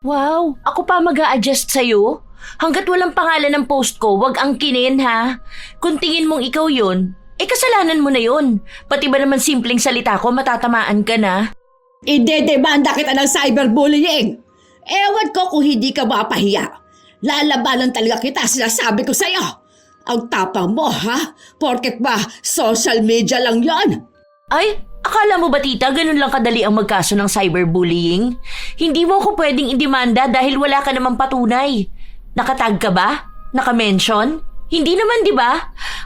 Wow, ako pa mag-a-adjust sa'yo? Hanggat walang pangalan ng post ko, wag angkinin ha. Kung tingin mong ikaw yun, kasalanan mo na yun. Pati ba naman simpleng salita ko, matatamaan ka na? Idedemanda kita ng cyberbullying. Ewan ko kung hindi ka mapahiya. Lalabanan talaga kita, sinasabi ko sa'yo. Ang tapang mo, ha? Porket ba social media lang yon? Ay, akala mo ba tita, ganun lang kadali ang magkaso ng cyberbullying? Hindi mo ako pwedeng idemanda dahil wala ka namang patunay. Nakatag ka ba? Nakamention? Hindi naman, di ba?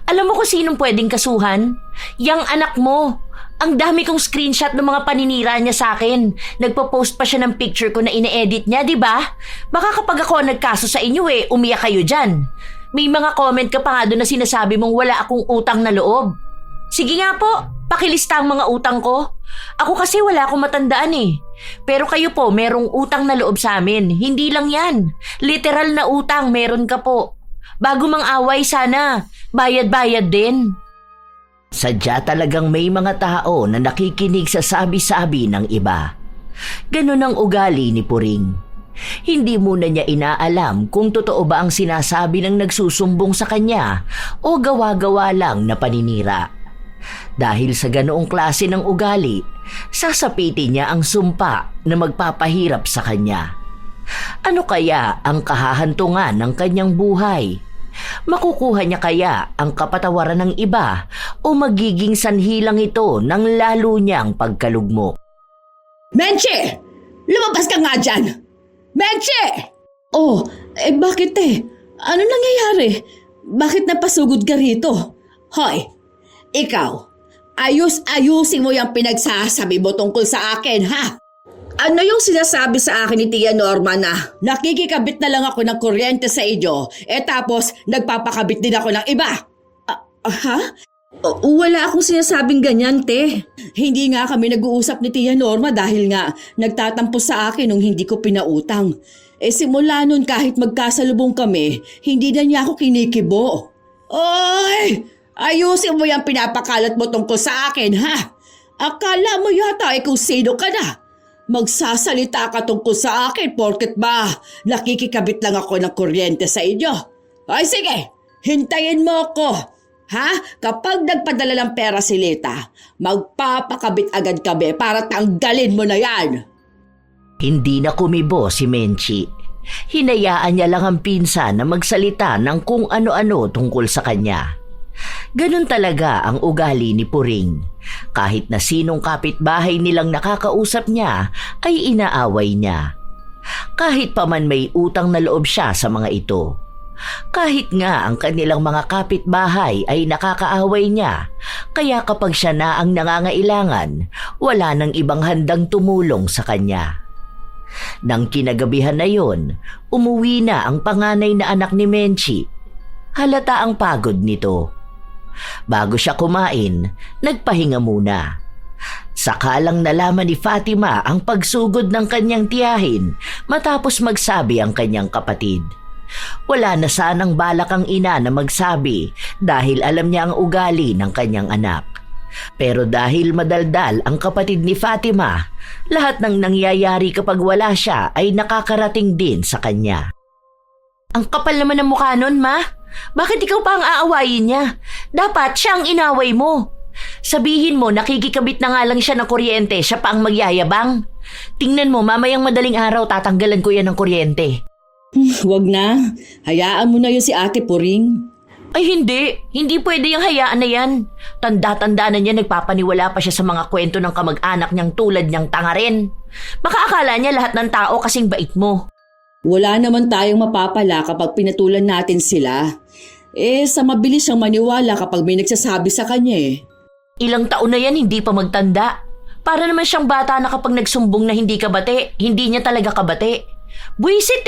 Alam mo kung sinong pwedeng kasuhan? Yang anak mo. Ang dami kong screenshot ng mga paninira niya sa akin. Nagpo-post pa siya ng picture ko na ine-edit niya, di ba? Baka kapag ako nagkaso sa inyo umiyak kayo dyan. May mga comment ka pa nga doon na sinasabi mong wala akong utang na loob. Sige nga po, pakilista ang mga utang ko. Ako kasi wala akong matandaan Pero kayo po, merong utang na loob sa amin. Hindi lang yan. Literal na utang, meron ka po. Bago mang away sana, bayad-bayad din. Sadya talagang may mga tao na nakikinig sa sabi-sabi ng iba. Ganon ang ugali ni Puring. Hindi muna niya inaalam kung totoo ba ang sinasabi ng nagsusumbong sa kanya o gawa-gawa lang na paninira. Dahil sa ganoong klase ng ugali, sasapitin niya ang sumpa na magpapahirap sa kanya. Ano kaya ang kahahantungan ng kanyang buhay? Makukuha niya kaya ang kapatawaran ng iba o magiging sanhi lang ito ng lalo niyang pagkalugmok? Menche! Lumabas ka nga dyan! Menche! Oh, bakit Ano nangyayari? Bakit napasugod ka rito? Hoy, ikaw, ayusin mo yung pinagsasabi mo tungkol sa akin, ha? Ano yung sinasabi sa akin ni Tia Norma na nakikikabit na lang ako ng kuryente sa inyo, tapos nagpapakabit din ako ng iba? Ha? Wala akong sinasabing ganyan, te. Hindi nga kami nag-uusap ni Tia Norma dahil nga nagtatampo sa akin nung hindi ko pinautang. Simula nun kahit magkasalubong kami, hindi na niya ako kinikibo. Oy! Ayusin mo yung pinapakalat mo tungkol sa akin, ha? Akala mo yata kung sino ka na. Magsasalita ka tungkol sa akin porket ba nakikikabit lang ako ng kuryente sa inyo. Ay sige, hintayin mo ako. Ha? Kapag nagpadala ng pera si Lita, magpapakabit agad kami para tanggalin mo na yan. Hindi na kumibo si Menchi. Hinayaan niya lang ang pinsan na magsalita ng kung ano-ano tungkol sa kanya. Ganun talaga ang ugali ni Puring. Kahit na sinong kapitbahay nilang nakakausap niya ay inaaway niya. Kahit pa man may utang na loob siya sa mga ito. Kahit nga ang kanilang mga kapitbahay ay nakakaaway niya, kaya kapag siya na ang nangangailangan, wala nang ibang handang tumulong sa kanya. Nang kinagabihan na yon, umuwi na ang panganay na anak ni Menchi. Halata ang pagod nito. Bago siya kumain, nagpahinga muna. Saka lang nalaman ni Fatima ang pagsugod ng kanyang tiyahin matapos magsabi ang kanyang kapatid. Wala na sanang balak ang ina na magsabi dahil alam niya ang ugali ng kanyang anak. Pero dahil madaldal ang kapatid ni Fatima, lahat ng nangyayari kapag wala siya ay nakakarating din sa kanya. Ang kapal naman ng mukha nun, ma. Bakit ikaw pa ang aawayin niya? Dapat siya ang inaway mo. Sabihin mo, nakikikabit na nga lang siya ng kuryente, siya pa ang magyayabang. Tingnan mo, mamayang madaling araw tatanggalan ko yan ng kuryente. Wag na. Hayaan mo na yun si Ate Puring. Ay hindi. Hindi pwede yung hayaan na yan. Tanda-tanda na niya nagpapaniwala pa siya sa mga kwento ng kamag-anak niyang tulad niyang tanga rin. Baka akala niya lahat ng tao kasing bait mo. Wala naman tayong mapapala kapag pinatulan natin sila. Sa mabilis siyang maniwala kapag may nagsasabi sa kanya Ilang taon na yan hindi pa magtanda. Para naman siyang bata na kapag nagsumbong na hindi kabate, hindi niya talaga kabate. Buisit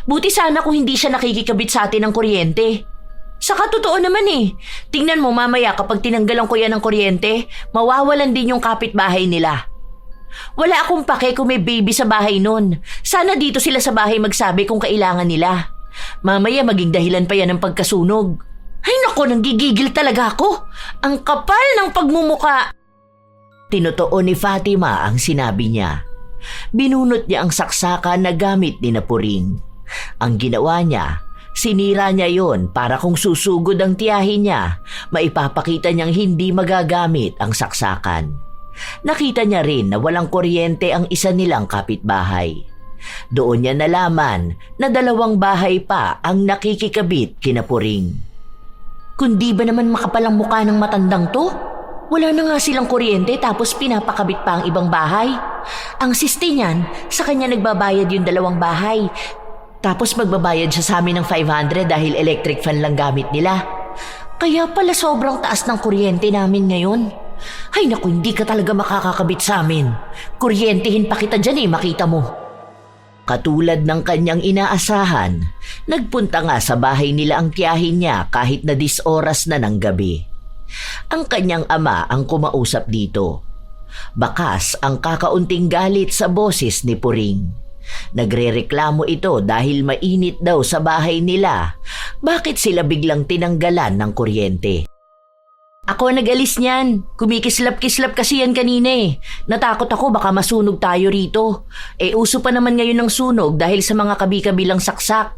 Buti sana kung hindi siya nakikikabit sa atin ng kuryente. Saka totoo naman Tingnan mo mamaya kapag tinanggalan ko yan ng kuryente, mawawalan din yung kapitbahay nila. Wala akong pake kung may baby sa bahay nun. Sana dito sila sa bahay magsabi kung kailangan nila. Mamaya maging dahilan pa yan ng pagkasunog. Ay nako, nanggigigil talaga ako. Ang kapal ng pagmumuka. Tinotoo ni Fatima ang sinabi niya. Binunot niya ang saksaka na gamit ni Puring. Ang ginawa niya, sinira niya yon para kung susugod ang tiyahin niya, maipapakita niyang hindi magagamit ang saksakan. Nakita niya rin na walang kuryente ang isa nilang kapitbahay. Doon niya nalaman na 2 bahay pa ang nakikikabit kina Puring. Kundi ba naman makapalang mukha ng matandang to? Wala na nga silang kuryente tapos pinapakabit pa ang ibang bahay. Ang siste niyan, sa kanya nagbabayad yung 2 bahay. Tapos magbabayad siya sa amin ng 500 dahil electric fan lang gamit nila. Kaya pala sobrang taas ng kuryente namin ngayon. Ay naku, hindi ka talaga makakakabit sa amin. Kuryentehin pa kita dyan makita mo. Katulad ng kanyang inaasahan, nagpunta nga sa bahay nila ang tiyahin niya kahit na 10 oras na ng gabi. Ang kanyang ama ang kumausap dito. Bakas ang kakaunting galit sa boses ni Puring. Nagrereklamo ito dahil mainit daw sa bahay nila. Bakit sila biglang tinanggalan ng kuryente? Ako nag-alis niyan. Kumikislap-kislap kasi yan kanina. Natakot ako baka masunog tayo rito. Uso pa naman ngayon ng sunog dahil sa mga kabi-kabilang saksak.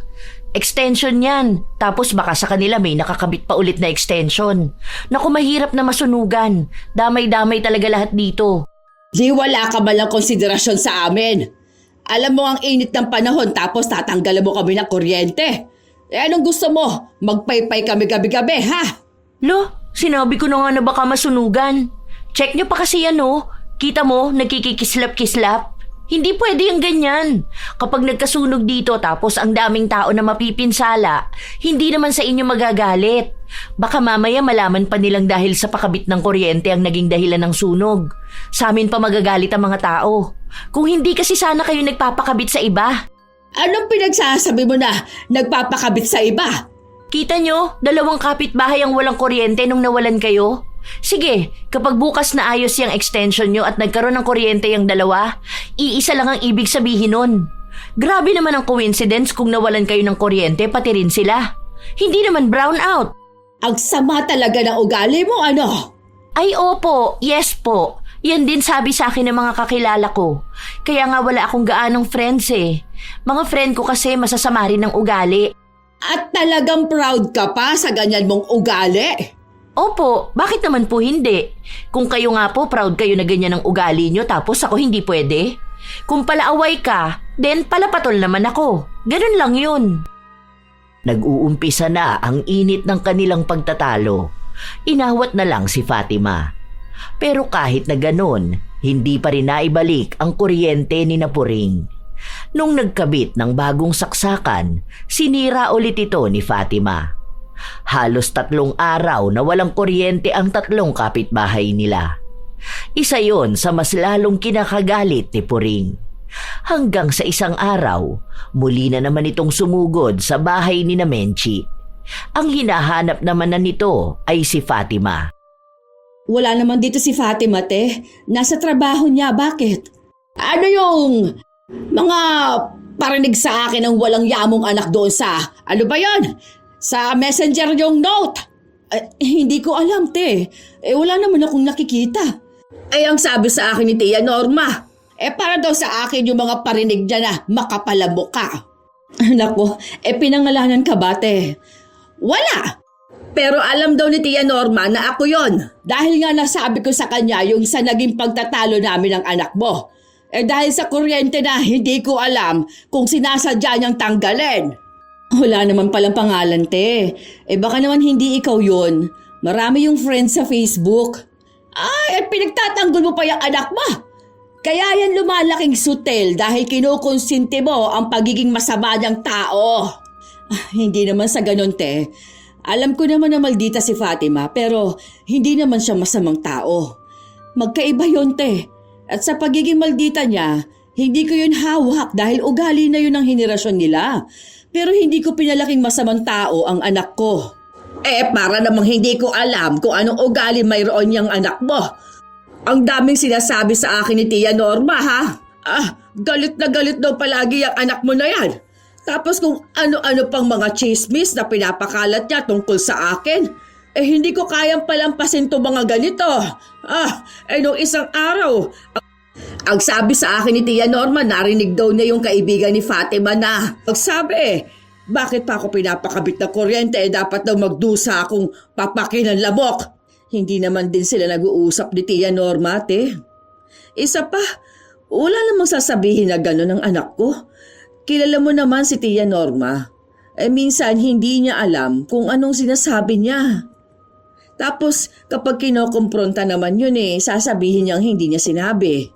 Extension yan. Tapos baka sa kanila may nakakabit pa ulit na extension. Naku, mahirap na masunugan. Damay-damay talaga lahat dito. Di wala ka ba lang konsiderasyon sa amin? Alam mo ang init ng panahon tapos tatanggalan mo kami ng kuryente. Anong gusto mo? Magpaypay kami gabi-gabi, ha? Lo, sinabi ko na nga na baka masunugan. Check nyo pa kasi yan Kita mo, nagkikikislap-kislap. Hindi pwede yung ganyan. Kapag nagkasunog dito tapos ang daming tao na mapipinsala, hindi naman sa inyo magagalit. Baka mamaya malaman pa nilang dahil sa pakabit ng kuryente ang naging dahilan ng sunog. Sa amin pa magagalit ang mga tao. Kung hindi kasi sana kayo nagpapakabit sa iba. Anong pinagsasabi mo na nagpapakabit sa iba? Kita nyo, 2 kapitbahay ang walang kuryente nung nawalan kayo. Sige, kapag bukas na ayos yung extension nyo at nagkaroon ng kuryente yung 2, iisa lang ang ibig sabihin nun. Grabe naman ang coincidence kung nawalan kayo ng kuryente pati rin sila. Hindi naman brown out. Ang sama talaga ng ugali mo, ano? Ay opo, yes po. Yan din sabi sa akin ng mga kakilala ko. Kaya nga wala akong gaanong friends Mga friend ko kasi masasama rin ng ugali. At talagang proud ka pa sa ganyan mong ugali? Opo, bakit naman po hindi? Kung kayo nga po proud kayo na ganyan ang ugali nyo tapos ako hindi pwede? Kung palaaway ka, then palapatol naman ako. Ganun lang yun. Nag-uumpisa na ang init ng kanilang pagtatalo. Inawat na lang si Fatima. Pero kahit na ganon, hindi pa rin naibalik ang kuryente ni Puring. Nung nagkabit ng bagong saksakan, sinira ulit ito ni Fatima. Halos 3 araw na walang kuryente ang 3 kapitbahay nila. Isa yon sa mas lalong kinakagalit ni Puring. Hanggang sa isang araw, muli na naman itong sumugod sa bahay ni Menchi. Ang hinahanap naman na nito ay si Fatima. Wala naman dito si Fatima, te. Nasa trabaho niya, bakit? Ano yung mga parinig sa akin ng walang yamong anak doon sa, ano ba yon? Sa messenger yung note? Hindi ko alam, te. Wala naman akong nakikita. Ang sabi sa akin ni Tia Norma, para daw sa akin yung mga parinig niya na makapalamo ka. Naku, pinangalanan ka ba, te? Wala! Pero alam daw ni Tia Norma na ako yon. Dahil nga nasabi ko sa kanya yung sa naging pagtatalo namin ng anak mo. Dahil sa kuryente na hindi ko alam kung sinasadya niyang tanggalin. Wala naman palang pangalan, te. Baka naman hindi ikaw yon. Marami yung friends sa Facebook. Pinagtatanggol mo pa yung anak mo. Kaya yan lumalaking sutel dahil kinukonsinti mo ang pagiging masama niyang tao. Hindi naman sa ganun, te. Alam ko naman na maldita si Fatima pero hindi naman siya masamang tao. Magkaiba yun, te. At sa pagiging maldita niya, hindi ko yun hawak dahil ugali na yun ang henerasyon nila. Pero hindi ko pinalaking masamang tao ang anak ko. Para namang hindi ko alam kung anong ugali mayroon niyang anak mo. Ang daming sinasabi sa akin ni Tia Norma, ha? Galit na galit daw palagi ang anak mo na yan. Tapos kung ano-ano pang mga chismis na pinapakalat niya tungkol sa akin, hindi ko kayang palampasin to mga ganito. Nung isang araw, Ang sabi sa akin ni Tia Norma, narinig daw niya yung kaibigan ni Fatima na magsabi bakit pa ako pinapakabit ng kuryente dapat daw magdusa akong papakin ng lamok. Hindi naman din sila nag-uusap ni Tia Norma, te. Isa pa, wala namang sasabihin na gano'n ng anak ko. Kilala mo naman si Tia Norma. Minsan hindi niya alam kung anong sinasabi niya. Tapos kapag kinokompronta naman yun sasabihin niyang hindi niya sinabi.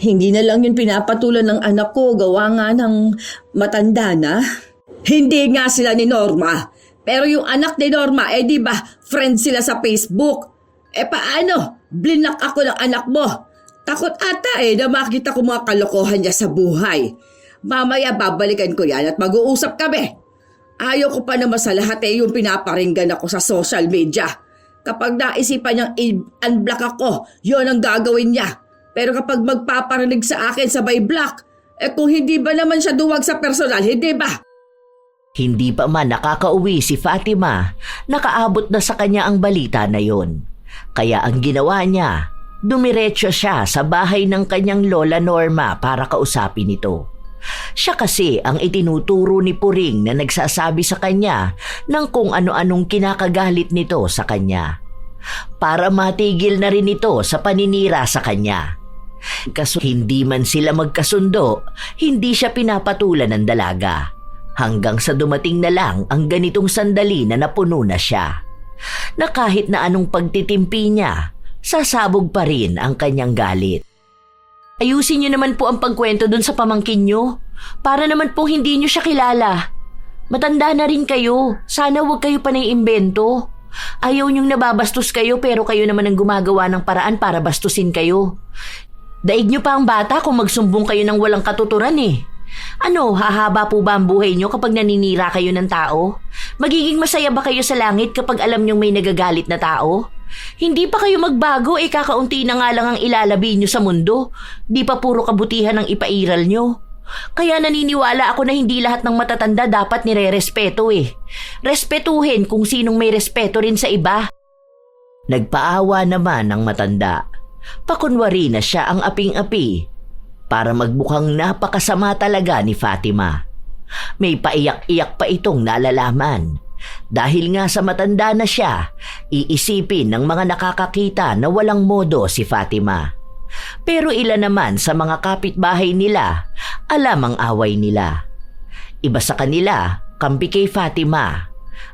Hindi na lang yun pinapatulan ng anak ko, gawa nga ng matanda na. Hindi nga sila ni Norma. Pero yung anak ni Norma, di ba, friend sila sa Facebook. Paano? Blinak ako ng anak mo. Takot ata na makita ko mga kalokohan niya sa buhay. Mamaya babalikan ko yan at mag-uusap kami. Ayaw ko pa naman sa lahat yung pinaparinggan ako sa social media. Kapag naisipan niyang i-unblock ako, yun ang gagawin niya. Pero kapag magpaparinig sa akin sabay block, kung hindi ba naman siya duwag sa personal, hindi ba? Hindi pa man nakakauwi si Fatima, nakaabot na sa kanya ang balita na yon. Kaya ang ginawa niya, dumiretso siya sa bahay ng kanyang lola Norma para kausapin ito. Siya kasi ang itinuturo ni Puring na nagsasabi sa kanya ng kung ano-anong kinakagalit nito sa kanya. Para matigil na rin ito sa paninira sa kanya. Kaso hindi man sila magkasundo, hindi siya pinapatulan ng dalaga. Hanggang sa dumating na lang ang ganitong sandali na napuno na siya. Na kahit na anong pagtitimpi niya, sasabog pa rin ang kanyang galit. Ayusin niyo naman po ang pagkwento dun sa pamangkin niyo. Para naman po hindi niyo siya kilala. Matanda na rin kayo. Sana huwag kayo pa naiimbento. Ayaw niyong nababastos kayo pero kayo naman ang gumagawa ng paraan para bastusin kayo. Daig niyo pa ang bata kung magsumbong kayo ng walang katuturan Ano, hahaba po ba ang buhay niyo kapag naninira kayo ng tao? Magiging masaya ba kayo sa langit kapag alam niyong may nagagalit na tao? Hindi pa kayo magbago kakaunti na nga lang ang ilalabi niyo sa mundo. Di pa puro kabutihan ang ipairal niyo. Kaya naniniwala ako na hindi lahat ng matatanda dapat nire-respeto Respetuhin kung sinong may respeto rin sa iba. Nagpaawa naman ang matanda. Pakunwari na siya ang aping-api para magmukhang napakasama talaga ni Fatima. May paiyak-iyak pa itong nalalaman. Dahil nga sa matanda na siya, iisipin ng mga nakakakita na walang modo si Fatima. Pero ilan naman sa mga kapitbahay nila, alam ang away nila. Iba sa kanila, kampi kay Fatima.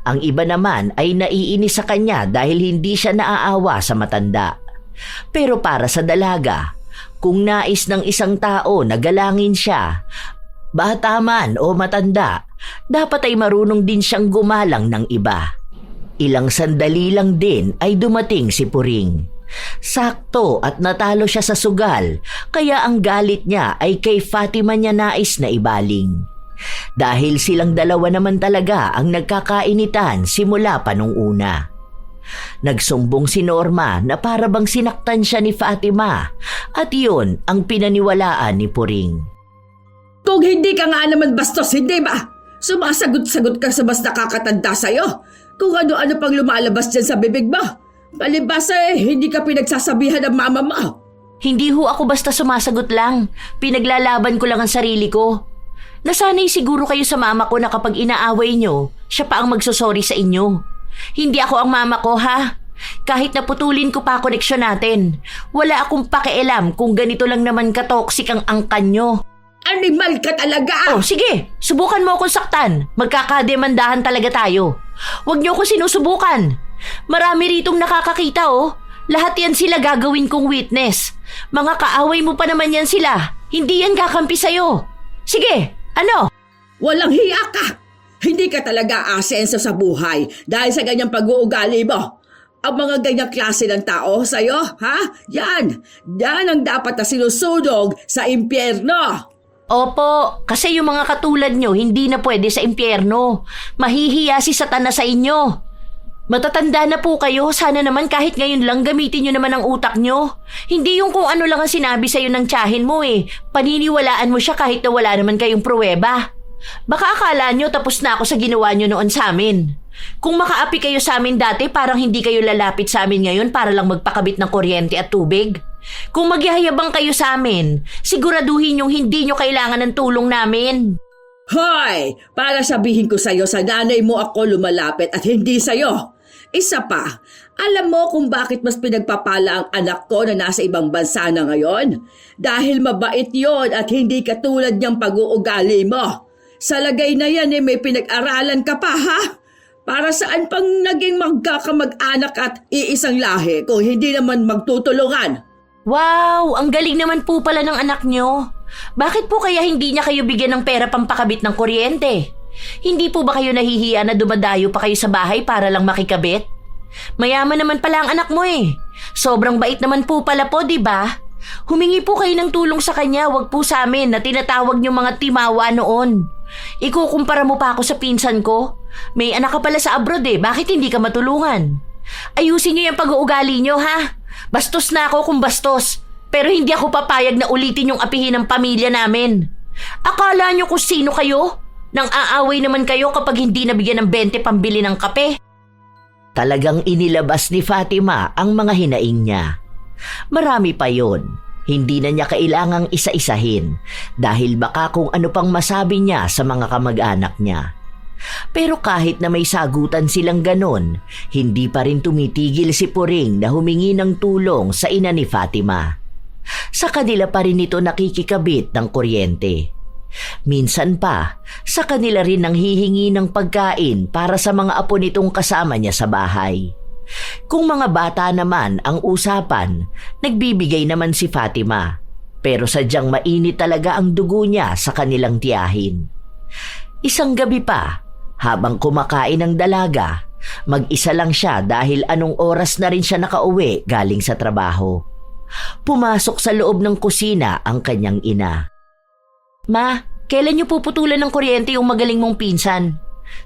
Ang iba naman ay naiinis sa kanya dahil hindi siya naaawa sa matanda. Pero para sa dalaga, kung nais ng isang tao na galangin siya, bata man o matanda, dapat ay marunong din siyang gumalang ng iba. Ilang sandali lang din ay dumating si Puring. Sakto at natalo siya sa sugal, kaya ang galit niya ay kay Fatima niya nais na ibaling. Dahil silang dalawa naman talaga ang nagkakainitan simula pa nung una. Nagsumbong si Norma na para bang sinaktan siya ni Fatima at yun ang pinaniwalaan ni Puring. Kung hindi ka nga naman bastos, hindi ba? Sumasagot-sagot ka sa mas nakakatanda sa'yo. Kung ano-ano pang lumalabas dyan sa bibig mo. Palibasa hindi ka pinagsasabihan ng mama mo. Hindi ho ako basta sumasagot lang. Pinaglalaban ko lang ang sarili ko. Nasanay siguro kayo sa mama ko na kapag inaaway nyo, siya pa ang magsosorry sa inyo. Hindi ako ang mama ko, ha? Kahit naputulin ko pa koneksyon natin, wala akong pakialam kung ganito lang naman ka-toxic ang angkan nyo. Animal ka talaga! Oh, sige, subukan mo akong saktan. Magkakademandahan talaga tayo. Huwag niyo ako sinusubukan. Marami ritong nakakakita, Lahat yan sila gagawin kong witness. Mga kaaway mo pa naman yan sila. Hindi yan kakampi sa'yo. Sige, ano? Walang hiya ka! Hindi ka talaga asenso sa buhay dahil sa ganyang pag-uugali mo. Ang mga ganyang klase ng tao sa'yo, ha? Yan ang dapat na sinusunog sa impyerno. Opo, kasi yung mga katulad nyo hindi na pwede sa impyerno. Mahihiya si Satanas sa inyo. Matatanda na po kayo, sana naman kahit ngayon lang gamitin nyo naman ang utak nyo. Hindi yung kung ano lang ang sinabi sa'yo ng tiyahin mo Paniniwalaan mo siya kahit na wala naman kayong pruweba. Baka akala nyo tapos na ako sa ginawa nyo noon sa amin. Kung makaapi kayo sa amin dati, parang hindi kayo lalapit sa amin ngayon para lang magpakabit ng kuryente at tubig. Kung magyayabang kayo sa amin, siguraduhin yung hindi nyo kailangan ng tulong namin. Hoy! Para sabihin ko sa'yo, sa nanay mo ako lumalapit at hindi sa'yo. Isa pa, alam mo kung bakit mas pinagpapala ang anak ko na nasa ibang bansa na ngayon? Dahil mabait yon at hindi katulad niyang pag-uugali mo. Sa lagay na yan may pinag-aralan ka pa, ha? Para saan pang naging magkakamag-anak at iisang lahi kung hindi naman magtutulungan? Wow! Ang galing naman po pala ng anak nyo. Bakit po kaya hindi niya kayo bigyan ng pera pampakabit ng kuryente? Hindi po ba kayo nahihiya na dumadayo pa kayo sa bahay para lang makikabit? Mayaman naman pala ang anak mo eh. Sobrang bait naman po pala po, di ba? Humingi po kayo ng tulong sa kanya, wag po sa amin na tinatawag niyo mga timawa noon. Ikukumpara mo pa ako sa pinsan ko. May anak ka pala sa abroad eh, bakit hindi ka matulungan? Ayusin niyo yung pag-uugali niyo, ha? Bastos na ako kung bastos, pero hindi ako papayag na ulitin yung apihin ng pamilya namin. Akala niyo kung sino kayo? Nang aaway naman kayo kapag hindi nabigyan ng 20 pambili ng kape. Talagang inilabas ni Fatima ang mga hinaing niya. Marami pa yon. Hindi na niya kailangang isa-isahin dahil baka kung ano pang masabi niya sa mga kamag-anak niya. Pero kahit na may sagutan silang ganon, hindi pa rin tumitigil si Puring na humingi ng tulong sa ina ni Fatima. Sa kanila pa rin ito nakikikabit ng kuryente. Minsan pa, sa kanila rin nang hihingi ng pagkain para sa mga apo nitong kasama niya sa bahay. Kung mga bata naman ang usapan, nagbibigay naman si Fatima. Pero sadyang mainit talaga ang dugo niya sa kanilang tiyahin. Isang gabi pa, habang kumakain ng dalaga, mag-isa lang siya dahil anong oras na rin siya nakauwi galing sa trabaho. Pumasok sa loob ng kusina ang kanyang ina. Ma, kailan niyo puputulan ng kuryente yung magaling mong pinsan?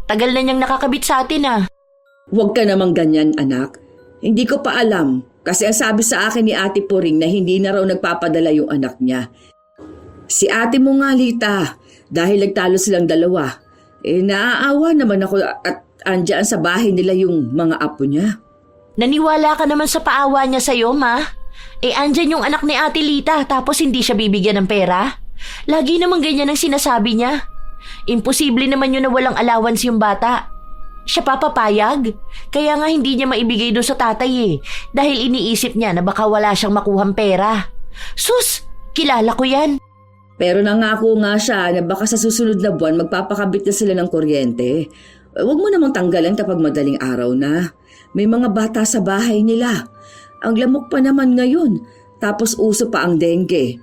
Tagal na niyang nakakabit sa atin ah. Huwag ka namang ganyan, anak. Hindi ko pa alam kasi ang sabi sa akin ni Ate Puring na hindi na raw nagpapadala yung anak niya. Si ate mo nga, Lita, dahil nagtalo silang dalawa. Naaawa naman ako at andyan sa bahay nila yung mga apo niya. Naniwala ka naman sa paawa niya sa'yo, ma? Andyan yung anak ni Ate Lita tapos hindi siya bibigyan ng pera? Lagi naman ganyan ang sinasabi niya. Imposible naman yun na walang allowance yung bata. Siya papapayag? Kaya nga hindi niya maibigay doon sa tatay eh. Dahil iniisip niya na baka wala siyang makuhang pera. Sus! Kilala ko yan. Pero nangako nga siya na baka sa susunod na buwan magpapakabit na sila ng kuryente. Huwag mo namang tanggalan kapag madaling araw na. May mga bata sa bahay nila. Ang lamok pa naman ngayon. Tapos uso pa ang dengue.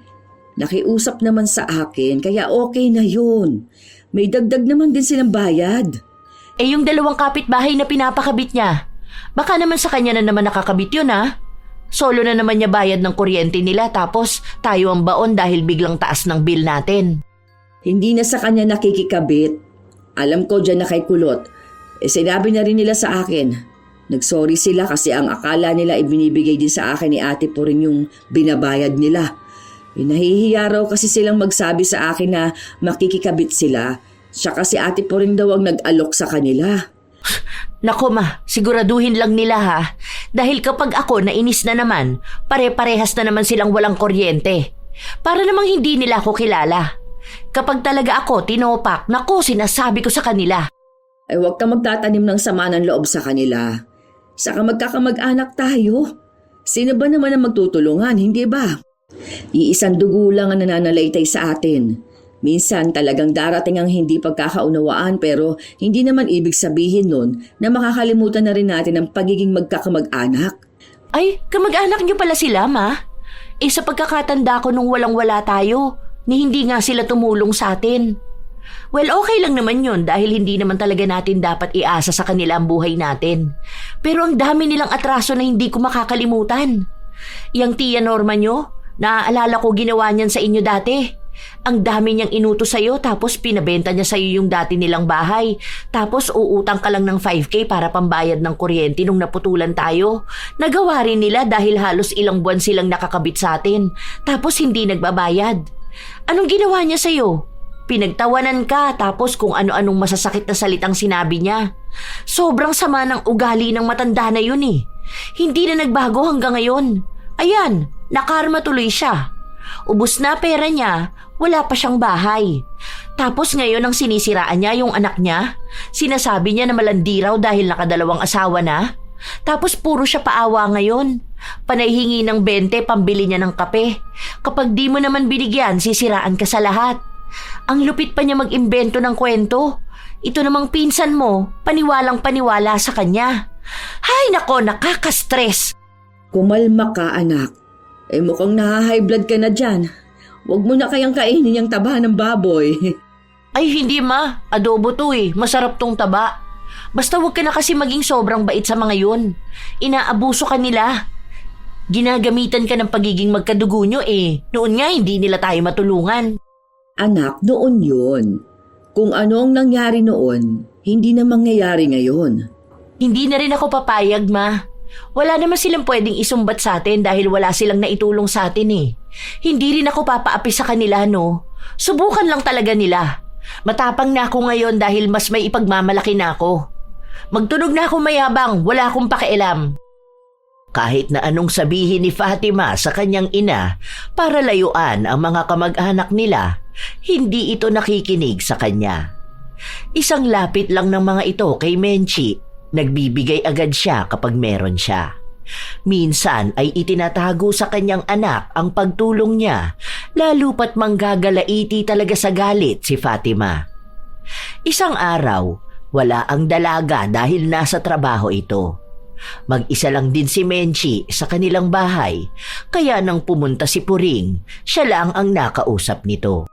Nakiusap naman sa akin kaya okay na yun. May dagdag naman din silang bayad. Yung dalawang kapitbahay na pinapakabit niya, baka naman sa kanya na naman nakakabit yun ha? Solo na naman niya bayad ng kuryente nila tapos tayo ang baon dahil biglang taas ng bill natin. Hindi na sa kanya nakikikabit. Alam ko dyan na kay Kulot. Sinabi na rin nila sa akin. Nagsorry sila kasi ang akala nila ibinibigay din sa akin ni Ate Puring yung binabayad nila. Nahihiya raw kasi silang magsabi sa akin na makikikabit sila. Siya kasi Ate Puring daw ang nag-alok sa kanila. Nako ma, siguraduhin lang nila ha. Dahil kapag ako nainis na naman, pare-parehas na naman silang walang kuryente. Para namang hindi nila ako kilala. Kapag talaga ako tinopak, nako sinasabi ko sa kanila. Ay huwag ka magtatanim ng sama ng loob sa kanila. Saka magkakamag-anak tayo. Sino ba naman ang magtutulungan, hindi ba? Iisang dugo lang ang nananalaytay sa atin. Minsan talagang darating ang hindi pagkakaunawaan pero hindi naman ibig sabihin nun na makakalimutan na rin natin ang pagiging magkakamag-anak. Ay, kamag-anak niyo pala sila, ma? Sa pagkakatanda ko nung walang-wala tayo, ni hindi nga sila tumulong sa atin. Well, okay lang naman yun dahil hindi naman talaga natin dapat iasa sa kanila ang buhay natin. Pero ang dami nilang atraso na hindi ko makakalimutan. Yang tiya Norma nyo, naaalala ko ginawa niyan sa inyo dati. Ang dami niyang inutos sa'yo tapos pinabenta niya sa'yo yung dati nilang bahay. Tapos uutang ka lang ng 5K para pambayad ng kuryente nung naputulan tayo. Nagawa rin nila dahil halos ilang buwan silang nakakabit sa atin. Tapos hindi nagbabayad. Anong ginawa niya sa'yo? Pinagtawanan ka tapos kung ano-anong masasakit na salitang sinabi niya. Sobrang sama ng ugali ng matanda na yun eh. Hindi na nagbago hanggang ngayon. Ayan, nakarma tuloy siya. Ubus na pera niya, wala pa siyang bahay. Tapos ngayon ang sinisiraan niya yung anak niya. Sinasabi niya na malandi raw dahil nakadalawang asawa na. Tapos puro siya paawa ngayon. Panay hingi ng 20 pambili niya ng kape. Kapag di mo naman binigyan, sisiraan ka sa lahat. Ang lupit pa niya mag-imbento ng kwento. Ito namang pinsan mo, paniwalang paniwala sa kanya. Hay nako, nakaka-stress. Kumalma ka, anak. Mukhang naha-high blood ka na dyan. Huwag mo na kayang kainin yung taba ng baboy. Ay hindi ma, adobo to eh, masarap tong taba. Basta huwag ka na kasi maging sobrang bait sa mga yun. Inaabuso ka nila. Ginagamitan ka ng pagiging magkadugo nyo eh. Noon nga hindi nila tayo matulungan. Anak, noon yun. Kung ano ang nangyari noon, hindi na mangyayari ngayon. Hindi na rin ako papayag ma. Wala naman silang pwedeng isumbat sa atin dahil wala silang naitulong sa atin eh. Hindi rin ako papaapi sa kanila no. Subukan lang talaga nila. Matapang na ako ngayon dahil mas may ipagmamalaki na ako. Magtunog na ako mayabang, wala akong pakialam. Kahit na anong sabihin ni Fatima sa kanyang ina para layuan ang mga kamag-anak nila, hindi ito nakikinig sa kanya. Isang lapit lang ng mga ito kay Menchi. Nagbibigay agad siya kapag meron siya. Minsan ay itinatago sa kanyang anak ang pagtulong niya, lalo pat manggagalaiti talaga sa galit si Fatima. Isang araw, wala ang dalaga dahil nasa trabaho ito. Mag-isa lang din si Menchi sa kanilang bahay, kaya nang pumunta si Puring, siya lang ang nakausap nito.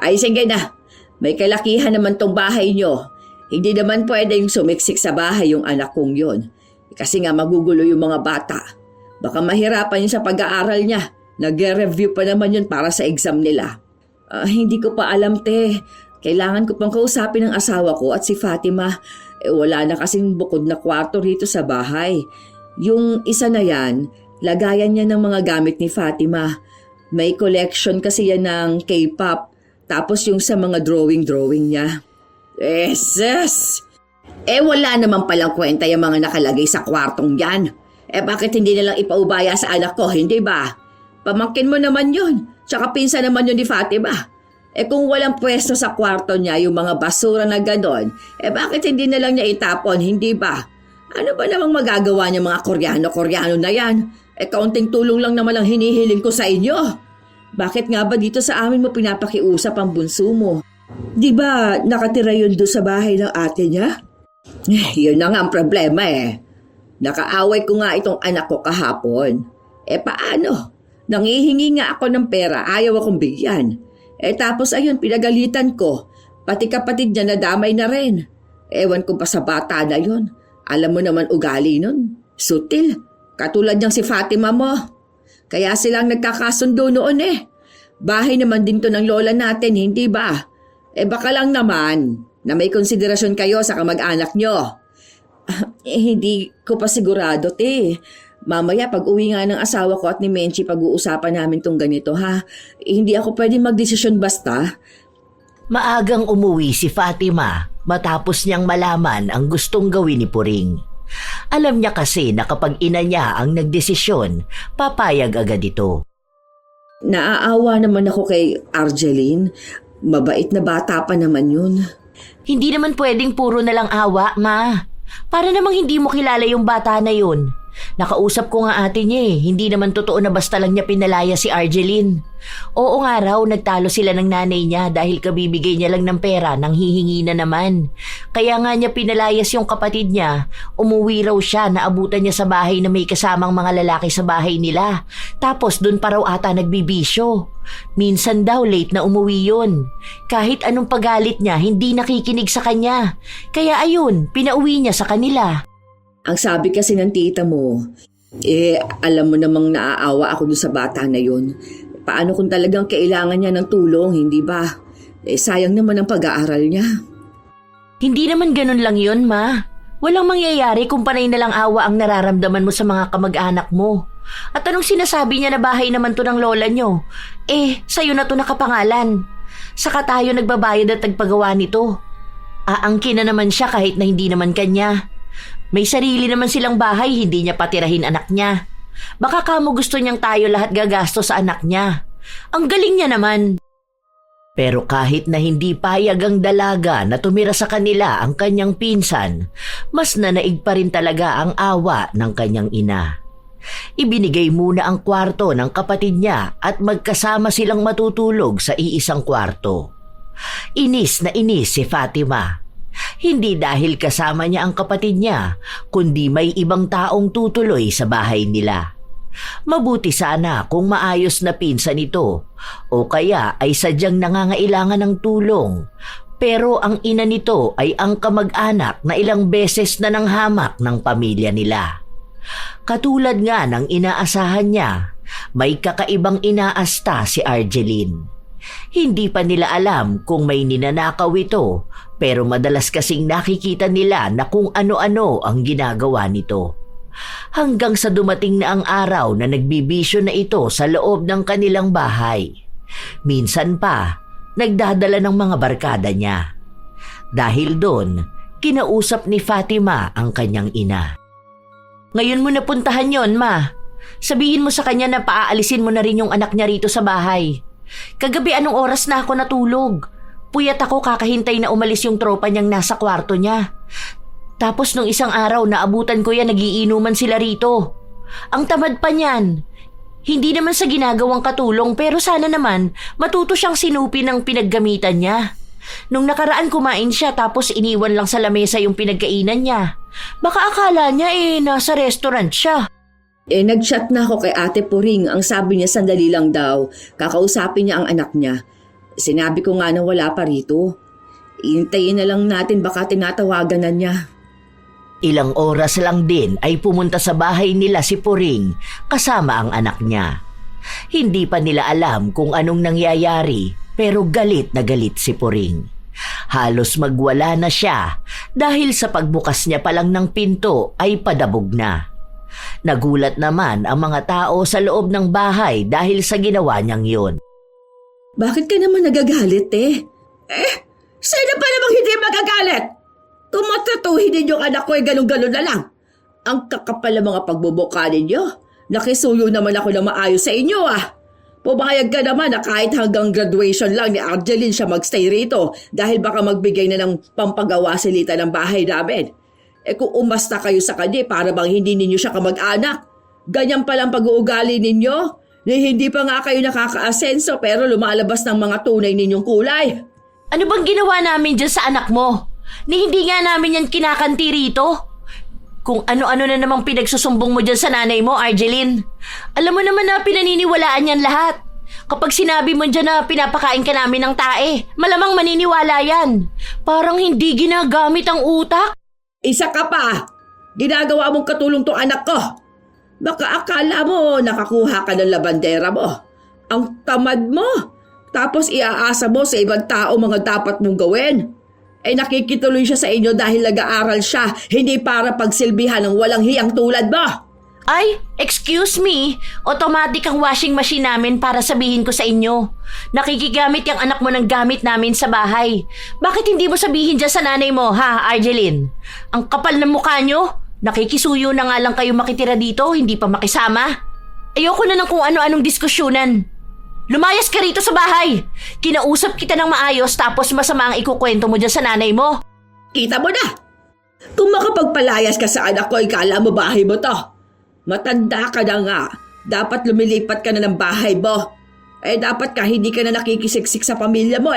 Ay sige na, may kalakihan naman tong bahay nyo. Hindi naman pwedeng sumiksik sa bahay yung anak kong yun. Kasi nga magugulo yung mga bata. Baka mahirapan yun sa pag-aaral niya. Nag-review pa naman yun para sa exam nila. Hindi ko pa alam, te. Kailangan ko pang kausapin ang asawa ko at si Fatima. Wala na kasing bukod na kwarto rito sa bahay. Yung isa na yan, lagayan niya ng mga gamit ni Fatima. May collection kasi yan ng K-pop. Tapos yung sa mga drawing niya. Yes! Wala naman palang kwenta yung mga nakalagay sa kwartong yan. Bakit hindi nilang ipaubaya sa anak ko, hindi ba? Pamangkin mo naman yun. Tsaka pinsan naman yun ni Fatima. Kung walang pwesto sa kwarto niya yung mga basura na ganon, bakit hindi na lang niya itapon, hindi ba? Ano ba namang magagawa niya mga Koreano na yan? Kaunting tulong lang naman ang hinihiling ko sa inyo. Bakit nga ba dito sa amin mo pinapakiusap ang bunso mo? Di ba nakatira yun doon sa bahay ng ate niya? Yun na nga ang problema eh. Nakaaway ko nga itong anak ko kahapon. Paano? Nangihingi nga ako ng pera, ayaw akong bigyan. Tapos ayun, pinagalitan ko. Pati kapatid niya nadamay na rin. Ewan ko pa sa bata na yun. Alam mo naman ugali nun. Sutil. Katulad niyang si Fatima mo. Kaya silang nagkakasundo noon eh. Bahay naman din to ng lola natin, hindi ba? Baka lang naman na may konsiderasyon kayo sa kamag-anak nyo. Hindi ko pa sigurado, te. Mamaya pag uwi nga ng asawa ko at ni Menchi pag-uusapan namin tong ganito ha. Hindi ako pwede magdesisyon basta. Maagang umuwi si Fatima matapos niyang malaman ang gustong gawin ni Puring. Alam niya kasi na kapag ina niya ang nagdesisyon, papayag agad ito. Naaawa naman ako kay Arjeline. Mabait na bata pa naman yun. Hindi naman pwedeng puro na lang awa, ma. Para namang hindi mo kilala yung bata na yun. Nakausap ko nga ate niya hindi naman totoo na basta lang niya pinalaya si Arjeline. Oo nga raw, nagtalo sila ng nanay niya dahil kabibigay niya lang ng pera nang hihingi na naman. Kaya nga niya pinalayas yung kapatid niya, umuwi raw siya, naabutan niya sa bahay na may kasamang mga lalaki sa bahay nila. Tapos dun pa raw ata nagbibisyo. Minsan daw late na umuwi yun. Kahit anong pagalit niya, hindi nakikinig sa kanya. Kaya ayun, pinauwi niya sa kanila. Ang sabi kasi ng tita mo, alam mo namang naaawa ako doon sa bata na yun. Paano kung talagang kailangan niya ng tulong, hindi ba? Sayang naman ang pag-aaral niya. Hindi naman ganun lang yun, ma. Walang mangyayari kung panay na lang awa ang nararamdaman mo sa mga kamag-anak mo. At anong sinasabi niya na bahay naman to ng lola nyo? Sa'yo na to nakapangalan. Saka tayo nagbabayad at nagpagawa nito. Aangkin na naman siya kahit na hindi naman kanya. May sarili naman silang bahay, hindi niya patirahin anak niya. Baka kamo gusto niyang tayo lahat gagasto sa anak niya. Ang galing niya naman. Pero kahit na hindi payag ang dalaga na tumira sa kanila ang kanyang pinsan, mas nanaig pa rin talaga ang awa ng kanyang ina. Ibinigay muna ang kwarto ng kapatid niya at magkasama silang matutulog sa iisang kwarto. Inis na inis si Fatima. Hindi dahil kasama niya ang kapatid niya, kundi may ibang taong tutuloy sa bahay nila. Mabuti sana kung maayos na pinsan ito o kaya ay sadyang nangangailangan ng tulong. Pero ang ina nito ay ang kamag-anak na ilang beses na nanghamak ng pamilya nila. Katulad nga ng inaasahan niya, may kakaibang inaasta si Argeline. Hindi pa nila alam kung may ninanakaw ito, pero madalas kasing nakikita nila na kung ano-ano ang ginagawa nito. Hanggang sa dumating na ang araw na nagbibisyo na ito sa loob ng kanilang bahay. Minsan pa, nagdadala ng mga barkada niya. Dahil doon, kinausap ni Fatima ang kanyang ina. Ngayon mo napuntahan yon, ma. Sabihin mo sa kanya na paaalisin mo na rin yung anak niya rito sa bahay. Kagabi anong oras na ako natulog? Puyat ako kakahintay na umalis yung tropa niyang nasa kwarto niya. Tapos nung isang araw naabutan ko yan nagiinuman sila rito. Ang tamad pa niyan. Hindi naman sa ginagawang katulong pero sana naman matuto siyang sinupi ng pinaggamitan niya. Nung nakaraan kumain siya tapos iniwan lang sa lamesa yung pinagkainan niya. Baka akala niya nasa restaurant siya. Nag-chat na ako kay Ate Puring. Ang sabi niya sandali lang daw. Kakausapin niya ang anak niya. Sinabi ko nga na wala pa rito. Iintayin na lang natin baka tinatawagan na niya. Ilang oras lang din ay pumunta sa bahay nila si Puring kasama ang anak niya. Hindi pa nila alam kung anong nangyayari pero galit na galit si Puring. Halos magwala na siya dahil sa pagbukas niya pa lang ng pinto ay padabog na. Nagulat naman ang mga tao sa loob ng bahay dahil sa ginawa niyang yun. Bakit ka naman nagagalit sino pa namang hindi magagalit? Tumatatuhin ninyo ang anak ko ganun-ganun na lang. Ang kakapal ng mga pagbubuka ninyo. Nakisuyo naman ako na maayos sa inyo Pumayag ka naman na kahit hanggang graduation lang ni Argeline siya magstay rito dahil baka magbigay na ng pampagawa si Lita ng bahay namin. Kung umasta kayo sa kanya para bang hindi ninyo siya kamag-anak. Ganyan palang pag-uugali ninyo. Hindi pa nga kayo nakaka-asenso pero lumalabas ng mga tunay ninyong kulay. Ano bang ginawa namin dyan sa anak mo? Ni hindi nga namin yan kinakanti rito. Kung ano-ano na namang pinagsusumbong mo dyan sa nanay mo, Argeline. Alam mo naman na pinaniniwalaan yan lahat. Kapag sinabi mo dyan na pinapakain ka namin ng tae, malamang maniniwala yan. Parang hindi ginagamit ang utak. Isa ka pa. Ginagawa mong katulong tong anak ko. Baka akala mo nakakuha ka ng labandera mo. Ang tamad mo. Tapos iaasa mo sa ibang tao mga dapat mong gawin. Nakikituloy siya sa inyo dahil nag-aaral siya, hindi para pagsilbihan ng walang hiyang tulad mo. Ay, excuse me. Automatic ang washing machine namin para sabihin ko sa inyo. Nakikigamit yung anak mo ng gamit namin sa bahay. Bakit hindi mo sabihin dyan sa nanay mo, ha, Argeline? Ang kapal ng mukha nyo. Nakikisuyo na nga lang kayo makitira dito, hindi pa makisama. Ayoko na ng kung ano-anong diskusyonan. Lumayas ka rito sa bahay. Kinausap kita ng maayos tapos masama ang ikukwento mo dyan sa nanay mo. Kita mo na. Kung makapagpalayas ka sa anak ko, ikala mo bahay mo to. Matanda ka na nga. Dapat lumilipat ka na ng bahay mo. Dapat ka hindi ka na nakikisiksik sa pamilya mo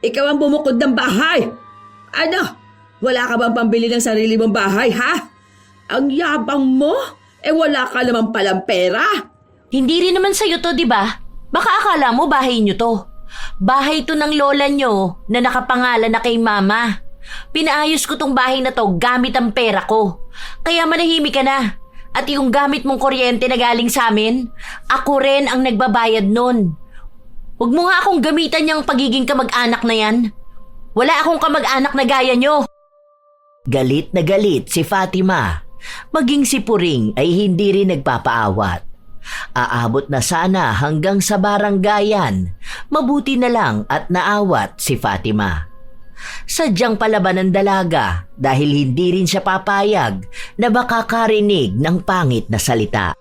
Ikaw ang bumukod ng bahay. Ano? Wala ka bang pambili ng sarili mong bahay, ha? Ang yabang mo? Wala ka naman palang pera. Hindi rin naman sa'yo to, di ba? Baka akala mo bahay nyo to. Bahay to ng lola nyo na nakapangalan na kay mama. Pinaayos ko tong bahay na to gamit ang pera ko. Kaya manahimik ka na. At yung gamit mong kuryente na galing sa amin, ako rin ang nagbabayad nun. Huwag mo nga akong gamitan yung pagiging kamag-anak na yan. Wala akong kamag-anak na gaya nyo. Galit na galit si Fatima. Maging si Puring ay hindi rin nagpapaawat. Aabot na sana hanggang sa baranggayan. Mabuti na lang at naawat si Fatima. Sadyang palaban ng dalaga dahil hindi rin siya papayag na makakarinig ng pangit na salita.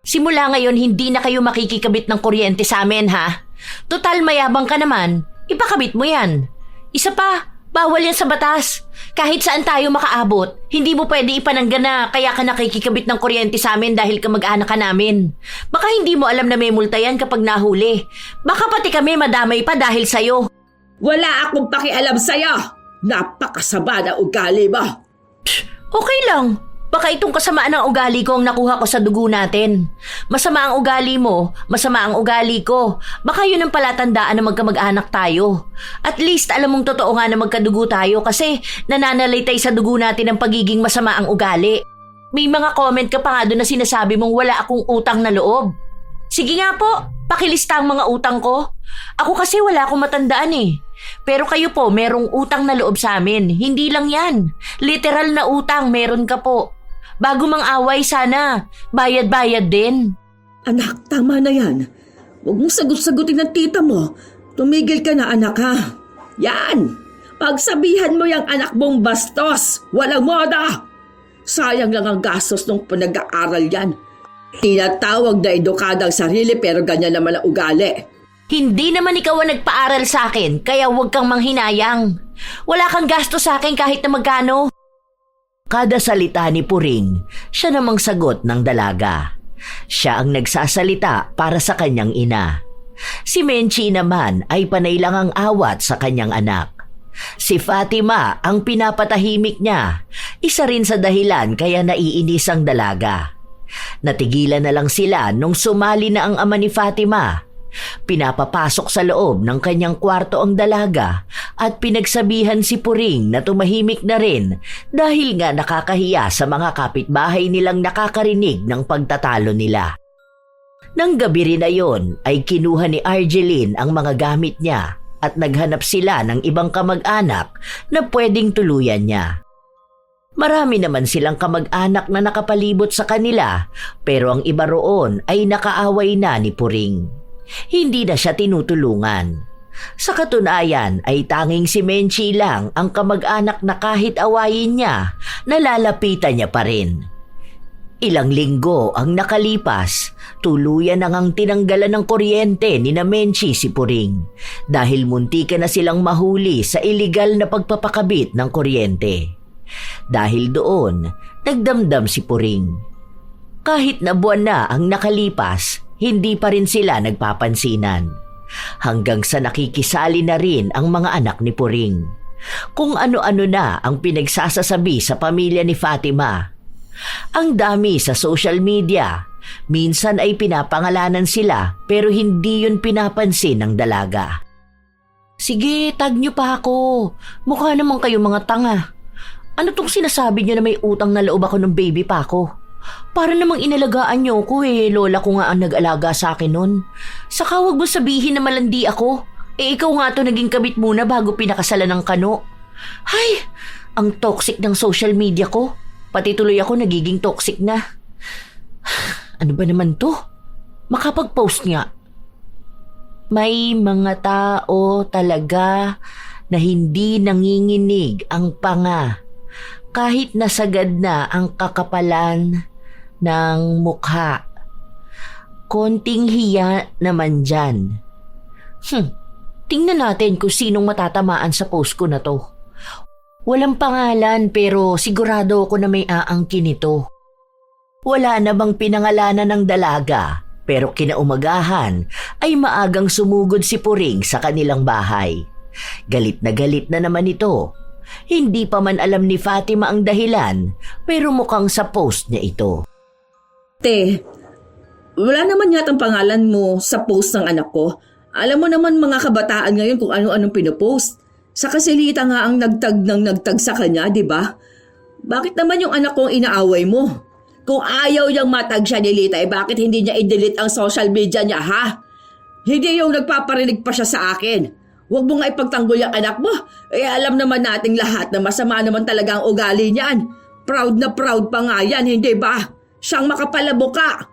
Simula ngayon, hindi na kayo makikikabit ng kuryente sa amin, ha? Total mayabang ka naman, ipakabit mo yan. Isa pa, bawal yan sa batas. Kahit saan tayo makaabot, hindi mo pwede ipananggan na kaya ka nakikikabit ng kuryente sa amin dahil kamag-anak ka namin. Baka hindi mo alam na may multa yan kapag nahuli. Baka pati kami madamay pa dahil sa'yo. Wala akong pakialam sa'yo! Napakasama na ugali mo! Okay lang. Baka itong kasamaan ng ugali ko ang nakuha ko sa dugo natin. Masama ang ugali mo, masama ang ugali ko. Baka yun ang palatandaan na magkamag-anak tayo. At least alam mong totoo nga na magkadugo tayo kasi nananalitay sa dugo natin ang pagiging masama ang ugali. May mga comment ka pa nga doon na sinasabi mong wala akong utang na loob. Sige nga po, pakilista ang mga utang ko. Ako kasi wala akong matandaan eh. Pero kayo po, merong utang na loob sa amin. Hindi lang yan. Literal na utang, meron ka po. Bago mang away sana, bayad-bayad din. Anak, tama na yan. Huwag mong sagot-sagutin ng tita mo. Tumigil ka na, anak, ha? Yan! Pagsabihan mo yung anak mong bastos. Walang moda! Sayang lang ang gastos nung pinag-aaral yan. Tinatawag na edukadang sarili pero ganyan naman ang ugali. Hindi naman ikaw ang nagpaaral sa akin, kaya huwag kang manghinayang. Wala kang gasto sa akin kahit na magkano. Kada salita ni Puring, siya namang sagot ng dalaga. Siya ang nagsasalita para sa kanyang ina. Si Menchi naman ay panay lang ang awat sa kanyang anak. Si Fatima ang pinapatahimik niya, isa rin sa dahilan kaya naiinis ang dalaga. Natigilan na lang sila nung sumali na ang ama ni Fatima. Pinapapasok sa loob ng kanyang kwarto ang dalaga at pinagsabihan si Puring na tumahimik na rin dahil nga nakakahiya sa mga kapitbahay nilang nakakarinig ng pagtatalo nila. Nang gabi rin na yon ay kinuha ni Argeline ang mga gamit niya at naghanap sila ng ibang kamag-anak na pwedeng tuluyan niya. Marami naman silang kamag-anak na nakapalibot sa kanila pero ang iba roon ay nakaaway na ni Puring. Hindi na siya tinutulungan. Sa katunayan ay tanging si Menchi lang ang kamag-anak na kahit awayin niya, nalalapitan niya pa rin. Ilang linggo ang nakalipas, tuluyan na ngang tinanggalan ng kuryente ni na Menchi si Puring dahil muntika na silang mahuli sa iligal na pagpapakabit ng kuryente. Dahil doon, nagdamdam si Puring. Kahit na buwan na ang nakalipas, hindi pa rin sila nagpapansinan. Hanggang sa nakikisali na rin ang mga anak ni Puring. Kung ano-ano na ang pinagsasasabi sa pamilya ni Fatima. Ang dami sa social media. Minsan ay pinapangalanan sila pero hindi yun pinapansin ng dalaga. Sige, tag niyo pa ako. Mukha naman kayo mga tanga. Ano tong sinasabi niyo na may utang na loob ako ng baby pa ako? Para namang inalagaan niyo ko eh, lola ko nga ang nag-alaga sa akin nun. Saka wag mo sabihin na malandi ako. Eh ikaw nga to naging kabit muna bago pinakasalan ng kano. Hay, ang toxic ng social media ko. Pati tuloy ako nagiging toxic na. Ano ba naman to? Makapag-post nga. May mga tao talaga na hindi nanginginig ang panga kahit nasagad na ang kakapalan ng mukha. Konting hiya naman dyan. Tingnan natin kung sinong matatamaan sa post ko na to. Walang pangalan pero sigurado ako na may aangkin ito. Wala na bang pinangalanan ng dalaga pero kinaumagahan ay maagang sumugod si Puring sa kanilang bahay. Galit na naman ito. Hindi pa man alam ni Fatima ang dahilan pero mukhang sa post niya ito. Te, wala naman yatang pangalan mo sa post ng anak ko. Alam mo naman mga kabataan ngayon kung ano-anong pinopost. Sa kasilita nga ang nagtag sa kanya, di ba? Bakit naman yung anak kong inaaway mo? Kung ayaw niyang matag siya ni Lita, bakit hindi niya i-delete ang social media niya, ha? Hindi yung nagpaparinig pa siya sa akin. Huwag mo nga ipagtanggol yung anak mo. Alam naman nating lahat na masama naman talaga ang ugali niyan. Proud na proud pa nga yan, hindi ba? Siyang makapalabuka.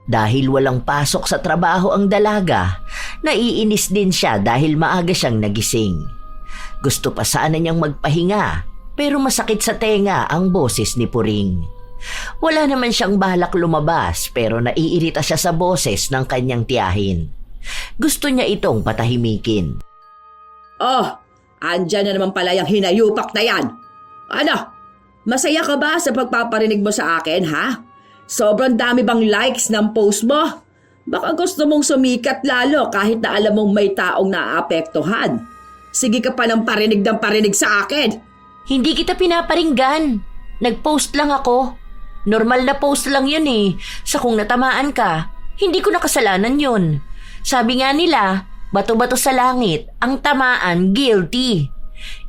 Dahil walang pasok sa trabaho ang dalaga, naiinis din siya dahil maaga siyang nagising. Gusto pa sana niyang magpahinga, pero masakit sa tenga ang boses ni Puring. Wala naman siyang balak lumabas pero naiirita siya sa boses ng kanyang tiyahin. Gusto niya itong patahimikin. Oh, andyan na naman pala yung hinayupak na yan. Ano? Masaya ka ba sa pagpaparinig mo sa akin, ha? Sobrang dami bang likes ng post mo? Baka gusto mong sumikat lalo kahit na alam mong may taong naaapektuhan. Sige ka pa ng parinig sa akin. Hindi kita pinaparinggan. Nag-post lang ako. Normal na post lang yun eh. Sa kung natamaan ka, hindi ko nakasalanan yun. Sabi nga nila, bato-bato sa langit, ang tamaan guilty.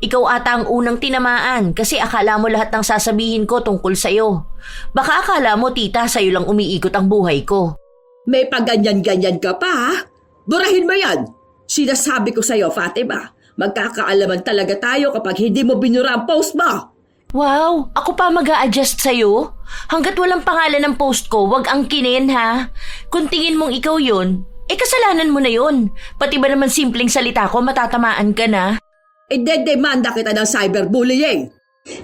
Ikaw ata ang unang tinamaan kasi akala mo lahat ng sasabihin ko tungkol sa'yo. Baka akala mo tita sa'yo lang umiikot ang buhay ko. May paganyan-ganyan ka pa, ha? Burahin mo yan. Sinasabi ko sa'yo, Fatima, magkakaalaman talaga tayo kapag hindi mo binura ang post mo. Wow, ako pa mag-a-adjust sa'yo? Hanggat walang pangalan ng post ko, wag ang kinin ha. Kung tingin mong ikaw yun, kasalanan mo na yun. Pati ba naman simpleng salita ko, matatamaan ka na? Idedemanda kita ng cyberbullying.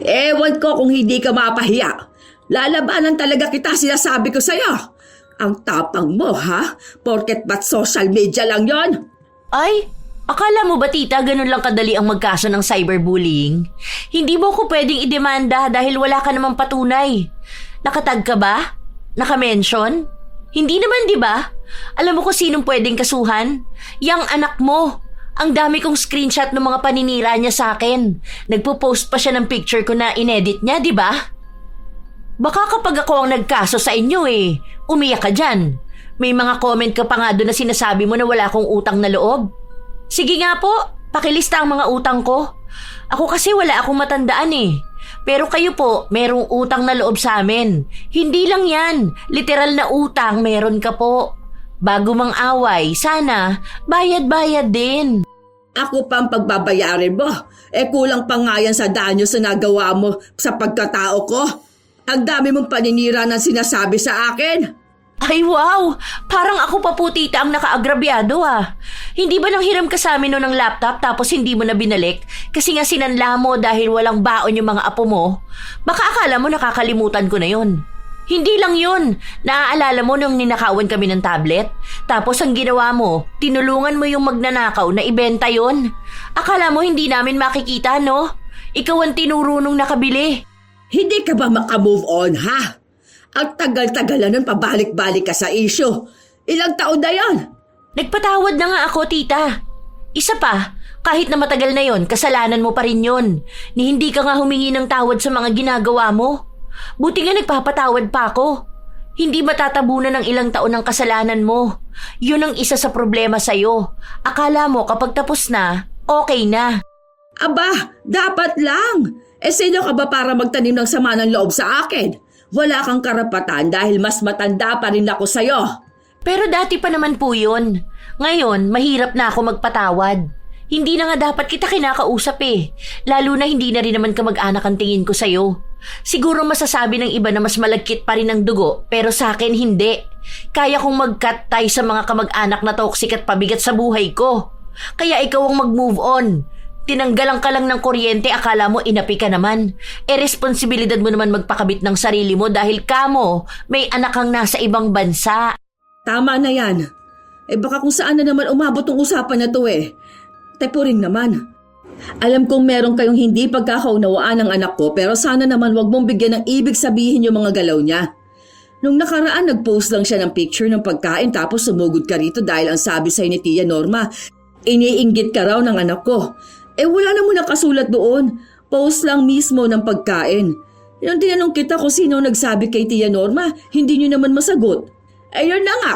Ewan ko kung hindi ka mapahiya. Lalabanan talaga kita, sinasabi ko sa'yo. Ang tapang mo, ha? Porket ba't social media lang yon? Ay, akala mo ba tita ganun lang kadali ang magkaso ng cyberbullying? Hindi mo ko pwedeng idemanda dahil wala ka namang patunay. Nakatag ka ba? Nakamention? Hindi naman, di ba? Alam mo kung sinong pwedeng kasuhan? Yang anak mo. Ang dami kong screenshot ng mga paninira niya sa akin. Nagpo-post pa siya ng picture ko na inedit niya, di ba? Baka kapag ako ang nagkaso sa inyo umiyak ka dyan. May mga comment ka pa nga doon na sinasabi mo na wala akong utang na loob. Sige nga po, pakilista ang mga utang ko. Ako kasi wala akong matandaan Pero kayo po, merong utang na loob sa amin. Hindi lang yan, literal na utang meron ka po. Bago mang away, sana bayad-bayad din. Ako pa ang pagbabayarin mo. Kulang pa nga yan sa danyo sa nagawa mo sa pagkatao ko. Ang dami mong paninira na sinasabi sa akin. Ay wow, parang ako pa po tita ang nakaagrabyado Hindi ba nang hiram ka sa amin noon ng laptop tapos hindi mo na binalik? Kasi nga sinanla mo dahil walang baon yung mga apo mo? Baka akala mo nakakalimutan ko na yon. Hindi lang yun. Naaalala mo nung ninakawan kami ng tablet? Tapos ang ginawa mo, tinulungan mo yung magnanakaw na ibenta yon. Akala mo hindi namin makikita, no? Ikaw ang tinuro nung nakabili. Hindi ka ba makamove on, ha? Ang tagal-tagal na nun pabalik-balik ka sa issue. Ilang taon na yon? Nagpatawad na nga ako, tita. Isa pa, kahit na matagal na yon, kasalanan mo pa rin yon. Ni hindi ka nga humingi ng tawad sa mga ginagawa mo. Buti nga nagpapatawad pa ako. Hindi matatabunan ng ilang taon ng kasalanan mo. Yun ang isa sa problema sa'yo. Akala mo kapag tapos na, okay na. Aba, dapat lang. Sino ka ba para magtanim ng sama ng loob sa akin? Wala kang karapatan dahil mas matanda pa rin ako sa'yo. Pero dati pa naman po yun. Ngayon, mahirap na ako magpatawad. Hindi na nga dapat kita kinakausap Lalo na hindi na rin naman kamag-anak ang tingin ko sa'yo. Siguro masasabi ng iba na mas malagkit pa rin ang dugo, pero sa akin hindi. Kaya kong mag-cut tie sa mga kamag-anak na toxic at pabigat sa buhay ko. Kaya ikaw ang mag-move on. Tinanggalan ka lang ng kuryente, akala mo inapi ka naman. Responsibilidad mo naman magpakabit ng sarili mo dahil kamo may anak kang nasa ibang bansa. Tama na yan. Baka kung saan na naman umabot ang usapan na to Tepuring naman. Alam kong meron kayong hindi pagkakaunawaan ng anak ko pero sana naman wag mong bigyan ng ibig sabihin yung mga galaw niya. Nung nakaraan nag-post lang siya ng picture ng pagkain tapos sumugod ka rito dahil ang sabi sa'yo ni Tia Norma, iniinggit ka raw ng anak ko. Wala na mo nakasulat doon. Post lang mismo ng pagkain. Nung tinanong kita kung sino nagsabi kay Tia Norma, hindi niyo naman masagot. Yun na nga.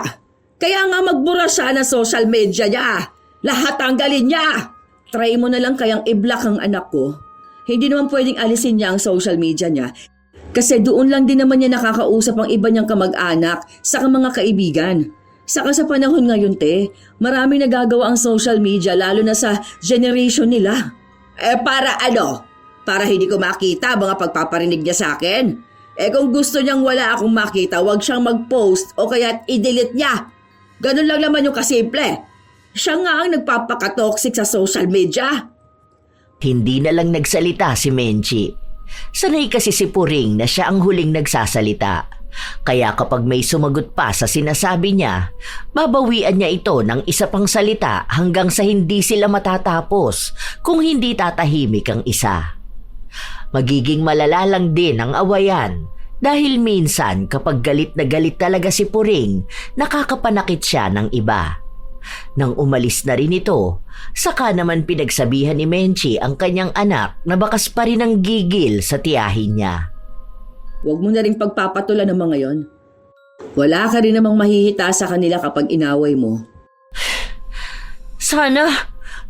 Kaya nga magbura siya na social media niya. Lahat tanggalin niya. Try mo na lang kayang i-block ang anak ko. Hindi naman pwedeng alisin niya ang social media niya. Kasi doon lang din naman niya nakakausap ang iba niyang kamag-anak sa mga kaibigan. Saka sa panahon ngayon, maraming nagagawa ang social media lalo na sa generation nila. Para ano? Para hindi ko makita mga pagpaparinig niya sa akin? Kung gusto niyang wala akong makita, wag siyang mag-post o kaya i-delete niya. Ganun lang naman yung kasimple. Siya nga ang nagpapaka-toxic sa social media. Hindi na lang nagsalita si Menchi. Sanay kasi si Puring na siya ang huling nagsasalita. Kaya kapag may sumagot pa sa sinasabi niya, babawian niya ito ng isa pang salita hanggang sa hindi sila matatapos kung hindi tatahimik ang isa. Magiging malala lang din ang awayan dahil minsan kapag galit na galit talaga si Puring, nakakapanakit siya ng iba. Nang umalis na rin ito, saka naman pinagsabihan ni Menchie ang kanyang anak na bakas pa rin ang gigil sa tiyahin niya. Huwag mo na rin pagpapatulan ng mga yon. Wala ka rin namang mahihita sa kanila kapag inaway mo. Sana,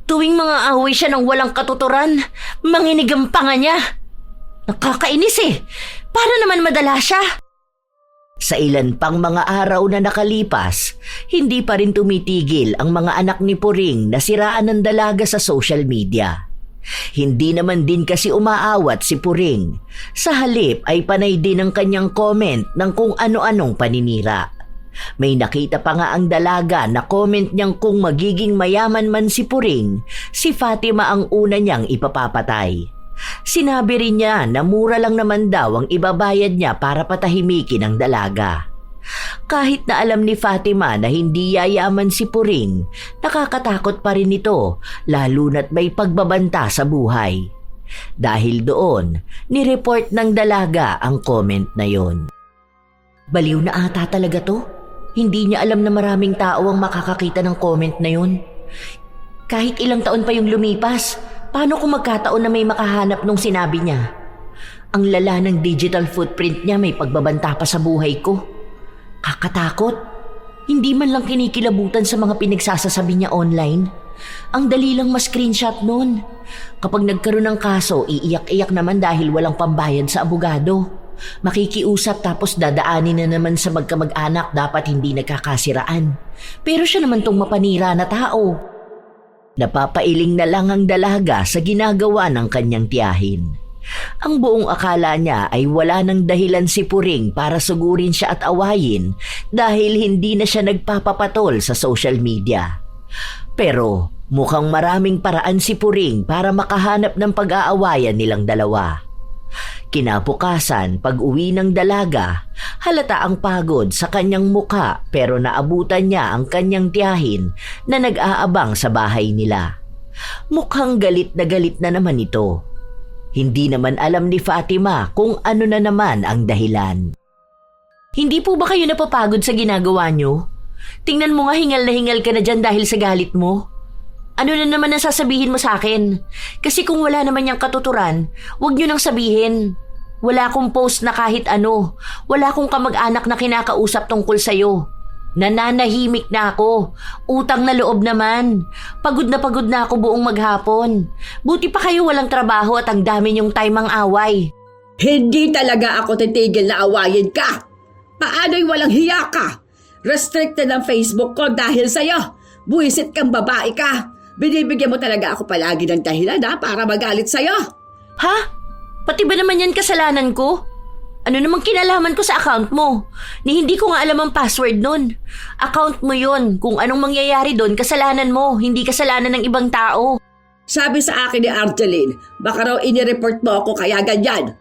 tuwing mga away siya ng walang katuturan, manginig ang panga niya. Nakakainis eh. Para naman madala siya. Sa ilan pang mga araw na nakalipas, hindi pa rin tumitigil ang mga anak ni Puring na siraan ng dalaga sa social media. Hindi naman din kasi umaawat si Puring. Sa halip ay panay din ang kanyang comment ng kung ano-anong paninira. May nakita pa nga ang dalaga na comment niyang kung magiging mayaman man si Puring, si Fatima ang una niyang ipapapatay. Sinabi rin niya na mura lang naman daw ang ibabayad niya para patahimikin ang dalaga. Kahit na alam ni Fatima na hindi yayaman si Puring, nakakatakot pa rin ito lalo na't may pagbabanta sa buhay. Dahil doon, nireport ng dalaga ang comment na yon. Baliw na ata talaga to. Hindi niya alam na maraming tao ang makakakita ng comment na yon. Kahit ilang taon pa yung lumipas, paano kung magkataon na may makahanap nung sinabi niya? Ang lala ng digital footprint niya may pagbabanta pa sa buhay ko. Kakatakot. Hindi man lang kinikilabutan sa mga pinagsasasabi niya online. Ang dali lang ma-screenshot nun. Kapag nagkaroon ng kaso, iiyak-iyak naman dahil walang pambayad sa abogado. Makikiusap tapos dadaanin na naman sa magkamag-anak dapat hindi nagkakasiraan. Pero siya naman tong mapanira na tao. Napapailing na lang ang dalaga sa ginagawa ng kanyang tiyahin. Ang buong akala niya ay wala nang dahilan si Puring para sugurin siya at awayin dahil hindi na siya nagpapapatol sa social media. Pero mukhang maraming paraan si Puring para makahanap ng pag-aawayan nilang dalawa. Kinabukasan, pag-uwi ng dalaga, halata ang pagod sa kanyang muka pero naabutan niya ang kanyang tiyahin na nag-aabang sa bahay nila. Mukhang galit na naman ito. Hindi naman alam ni Fatima kung ano na naman ang dahilan. Hindi po ba kayo napapagod sa ginagawa niyo? Tingnan mo nga hingal na hingal ka na dyan dahil sa galit mo. Ano na naman ang sasabihin mo sa akin? Kasi kung wala naman niyang katuturan, huwag niyo nang sabihin. Wala akong post na kahit ano. Wala akong kamag-anak na kinakausap tungkol sa'yo. Nananahimik na ako. Utang na loob naman. Pagod na ako buong maghapon. Buti pa kayo walang trabaho at ang dami niyong time ang away. Hindi talaga ako titigil na awayin ka. Paano'y walang hiya ka? Restricted ang Facebook ko dahil sa'yo. Buwisit kang babae ka. Binibigyan mo talaga ako palagi ng dahilan para magalit sa'yo. Ha? Pati ba naman yan kasalanan ko? Ano namang kinalaman ko sa account mo? Ni hindi ko nga alam ang password nun. Account mo yun. Kung anong mangyayari doon, kasalanan mo. Hindi kasalanan ng ibang tao. Sabi sa akin ni Argeline, baka raw inireport mo ako kaya ganyan.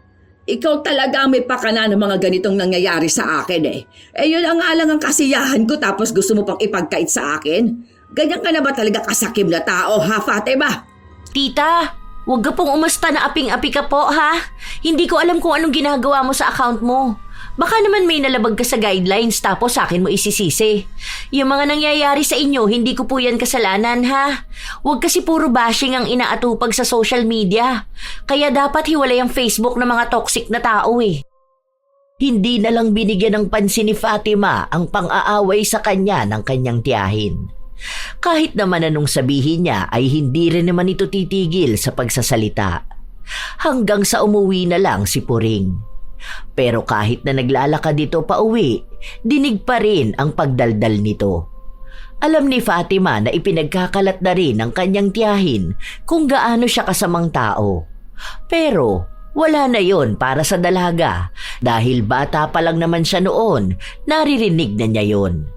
Ikaw talaga may pakana ng mga ganitong nangyayari sa akin eh. Yun ang alang ang kasiyahan ko tapos gusto mo pang ipagkait sa akin? Ganyan ka na ba talaga kasakim na tao ha, Fatima? Tita, huwag ka pong umasta na aping-api ka po, ha? Hindi ko alam kung anong ginagawa mo sa account mo. Baka naman may nalabag ka sa guidelines tapos sa akin mo isisisi. Yung mga nangyayari sa inyo, hindi ko po yan kasalanan, ha? Huwag kasi puro bashing ang inaatupag sa social media. Kaya dapat hiwalay ang Facebook ng mga toxic na tao eh. Hindi na lang binigyan ng pansin ni Fatima ang pang-aaway sa kanya ng kanyang tiyahin. Kahit naman anong sabihin niya ay hindi rin naman ito titigil sa pagsasalita. Hanggang sa umuwi na lang si Puring. Pero kahit na naglalakad dito pa uwi, dinig pa rin ang pagdaldal nito. Alam ni Fatima na ipinagkakalat na rin ng kanyang tiyahin kung gaano siya kasamang tao. Pero wala na yon para sa dalaga dahil bata pa lang naman siya noon, naririnig na niya yon.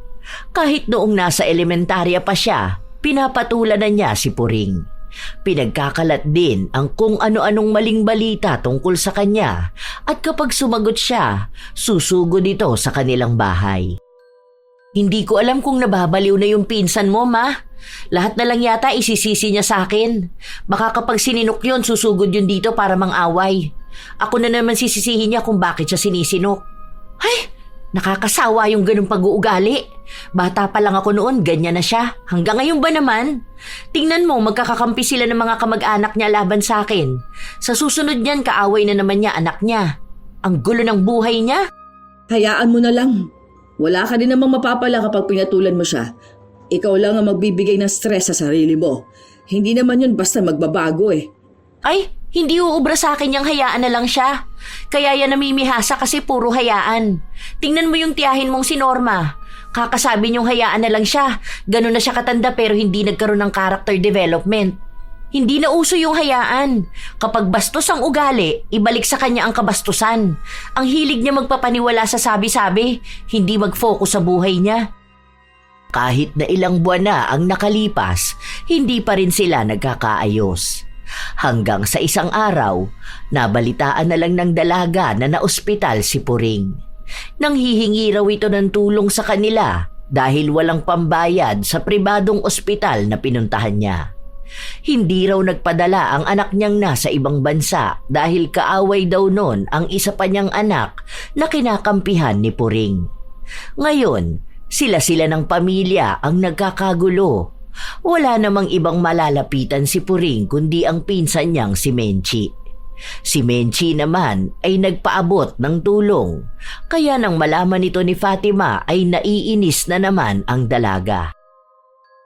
Kahit noong nasa elementarya pa siya, pinapatulan na niya si Puring. Pinagkakalat din ang kung ano-anong maling balita tungkol sa kanya at kapag sumagot siya, susugod ito sa kanilang bahay. Hindi ko alam kung nababaliw na yung pinsan mo, ma. Lahat na lang yata isisisi niya sa akin. Baka kapag sininok yun, susugod yun dito para mang-away. Ako na naman sisisihin niya kung bakit siya sinisinok. Ay, nakakasawa yung ganung pag-uugali. Bata pa lang ako noon, ganyan na siya. Hanggang ngayon ba naman? Tingnan mo, magkakakampi sila ng mga kamag-anak niya laban sa akin. Sa susunod niyan, kaaway na naman niya anak niya. Ang gulo ng buhay niya. Hayaan mo na lang. Wala ka din namang mapapala kapag pinatulan mo siya. Ikaw lang ang magbibigay ng stress sa sarili mo. Hindi naman yun basta magbabago eh. Ay, hindi uubra sa akin yung hayaan na lang siya. Kaya yan namimihasa kasi puro hayaan. Tingnan mo yung tiyahin mong si Norma. Kakasabi niyong hayaan na lang siya. Ganun na siya katanda pero hindi nagkaroon ng character development. Hindi na uso yung hayaan. Kapag bastos ang ugali, ibalik sa kanya ang kabastusan. Ang hilig niya magpapaniwala sa sabi-sabi, hindi mag-focus sa buhay niya. Kahit na ilang buwan na ang nakalipas, hindi pa rin sila nagkakaayos. Hanggang sa isang araw, nabalitaan na lang ng dalaga na naospital si Puring. Nanghihingi raw ito ng tulong sa kanila dahil walang pambayad sa pribadong ospital na pinuntahan niya. Hindi raw nagpadala ang anak niyang nasa ibang bansa dahil kaaway daw nun ang isa pa niyang anak na kinakampihan ni Puring. Ngayon, sila-sila ng pamilya ang nagkakagulo. Wala namang ibang malalapitan si Puring kundi ang pinsan niyang si Menchi. Si Menchi naman ay nagpaabot ng tulong, kaya nang malaman nito ni Fatima ay naiinis na naman ang dalaga.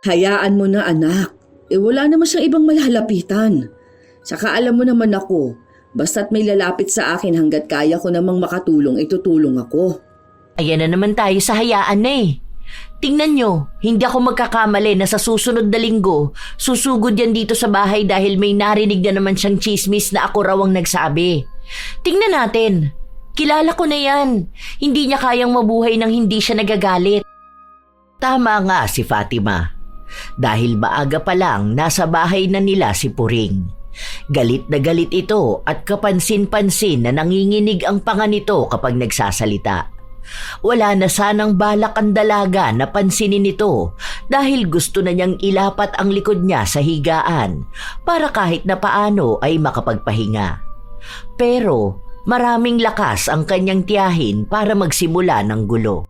Hayaan mo na anak. Wala naman siyang ibang malalapitan. Saka alam mo naman ako, basta't may lalapit sa akin hanggat kaya ko namang makatulong, itutulong ako. Ayan na naman tayo sa hayaan na eh. Tingnan nyo, hindi ako magkakamali na sa susunod na linggo, susugod yan dito sa bahay dahil may narinig na naman siyang chismis na ako raw ang nagsabi. Tingnan natin. Kilala ko na yan. Hindi niya kayang mabuhay nang hindi siya nagagalit. Tama nga si Fatima. Dahil maaga pa lang nasa bahay na nila si Puring. Galit na galit ito at kapansin-pansin na nanginginig ang panga nito kapag nagsasalita. Wala na sanang balak ang dalaga na pansinin ito dahil gusto na niyang ilapat ang likod niya sa higaan para kahit na paano ay makapagpahinga. Pero maraming lakas ang kanyang tiyahin para magsimula ng gulo.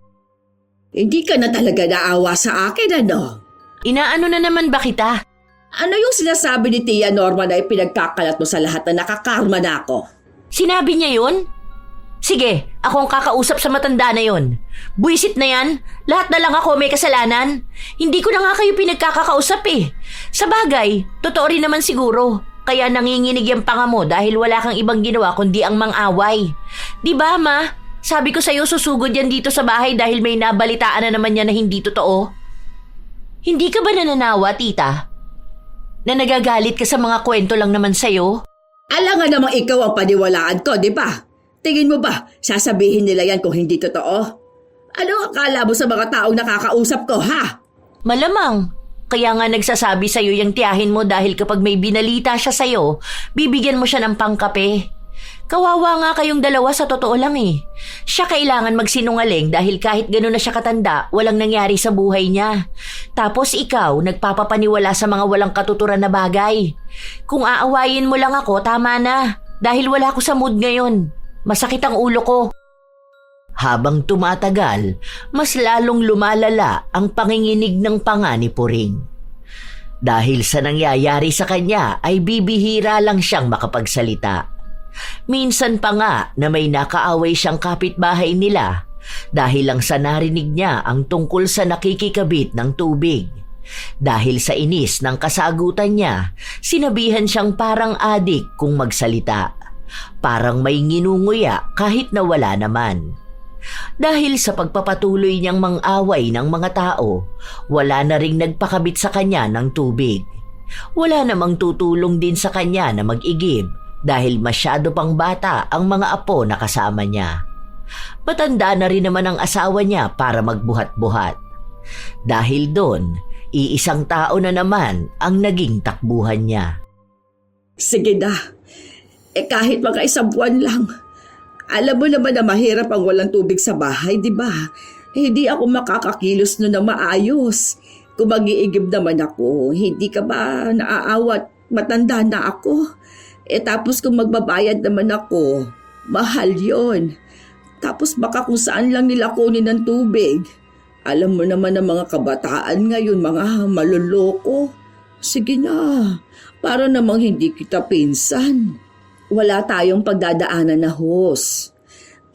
Hindi ka na talaga naawa sa akin, ano? Inaano na naman ba kita? Ano yung sinasabi ni Tia Norma na ipinagkakalat mo sa lahat na nakakarma na ako? Sinabi niya yun? Sige, ako ang kakausap sa matanda na yon. Buisit na yan. Lahat na lang ako may kasalanan. Hindi ko na nga kayo pinagkakausap eh. Sa bagay, totoo rin naman siguro. Kaya nanginginig yung panga mo dahil wala kang ibang ginawa kundi ang mang-away. Di ba, ma? Sabi ko sa'yo susugod yan dito sa bahay dahil may nabalitaan na naman yan na hindi totoo. Hindi ka ba nananawa, tita? Na nagagalit ka sa mga kwento lang naman sa'yo? Alam nga namang ikaw ang paniwalaan ko, di ba? Tingin mo ba, sasabihin nila yan kung hindi totoo? Ano akala mo sa mga taong nakakausap ko, ha? Malamang. Kaya nga nagsasabi sa'yo yung tiyahin mo dahil kapag may binalita siya sa'yo, bibigyan mo siya ng pangkape. Kawawa nga kayong dalawa sa totoo lang eh. Siya kailangan magsinungaling dahil kahit gano'n na siya katanda, walang nangyari sa buhay niya. Tapos ikaw, nagpapapaniwala sa mga walang katuturan na bagay. Kung aawayin mo lang ako, tama na. Dahil wala ko sa mood ngayon. Masakit ang ulo ko. Habang tumatagal, mas lalong lumalala ang panginginig ng panga ni Puring. Dahil sa nangyayari sa kanya ay bibihira lang siyang makapagsalita. Minsan pa nga na may nakaaway siyang kapitbahay nila dahil lang sa narinig niya ang tungkol sa nakikikabit ng tubig. Dahil sa inis ng kasagutan niya, sinabihan siyang parang adik kung magsalita. Parang may nginunguya kahit na wala naman. Dahil sa pagpapatuloy niyang mang-away ng mga tao, wala na ring nagpakabit sa kanya ng tubig. Wala namang tutulong din sa kanya na mag-igib dahil masyado pang bata ang mga apo na kasama niya. Matanda na rin naman ang asawa niya para magbuhat-buhat. Dahil doon, Iisang tao na naman ang naging takbuhan niya. Sige na. Kahit mga isang buwan lang. Alam mo naman na mahirap ang walang tubig sa bahay, di ba? Hindi ako makakakilos nun na maayos. Kung mag-iigib naman ako, hindi ka ba naaawat? Matanda na ako. Tapos kung magbabayad naman ako, mahal yon. Tapos baka kung saan lang nila kunin ng tubig. Alam mo naman ang mga kabataan ngayon, mga maluloko. Sige na, para namang hindi kita pinsan. Wala tayong pagdadaanan na hose.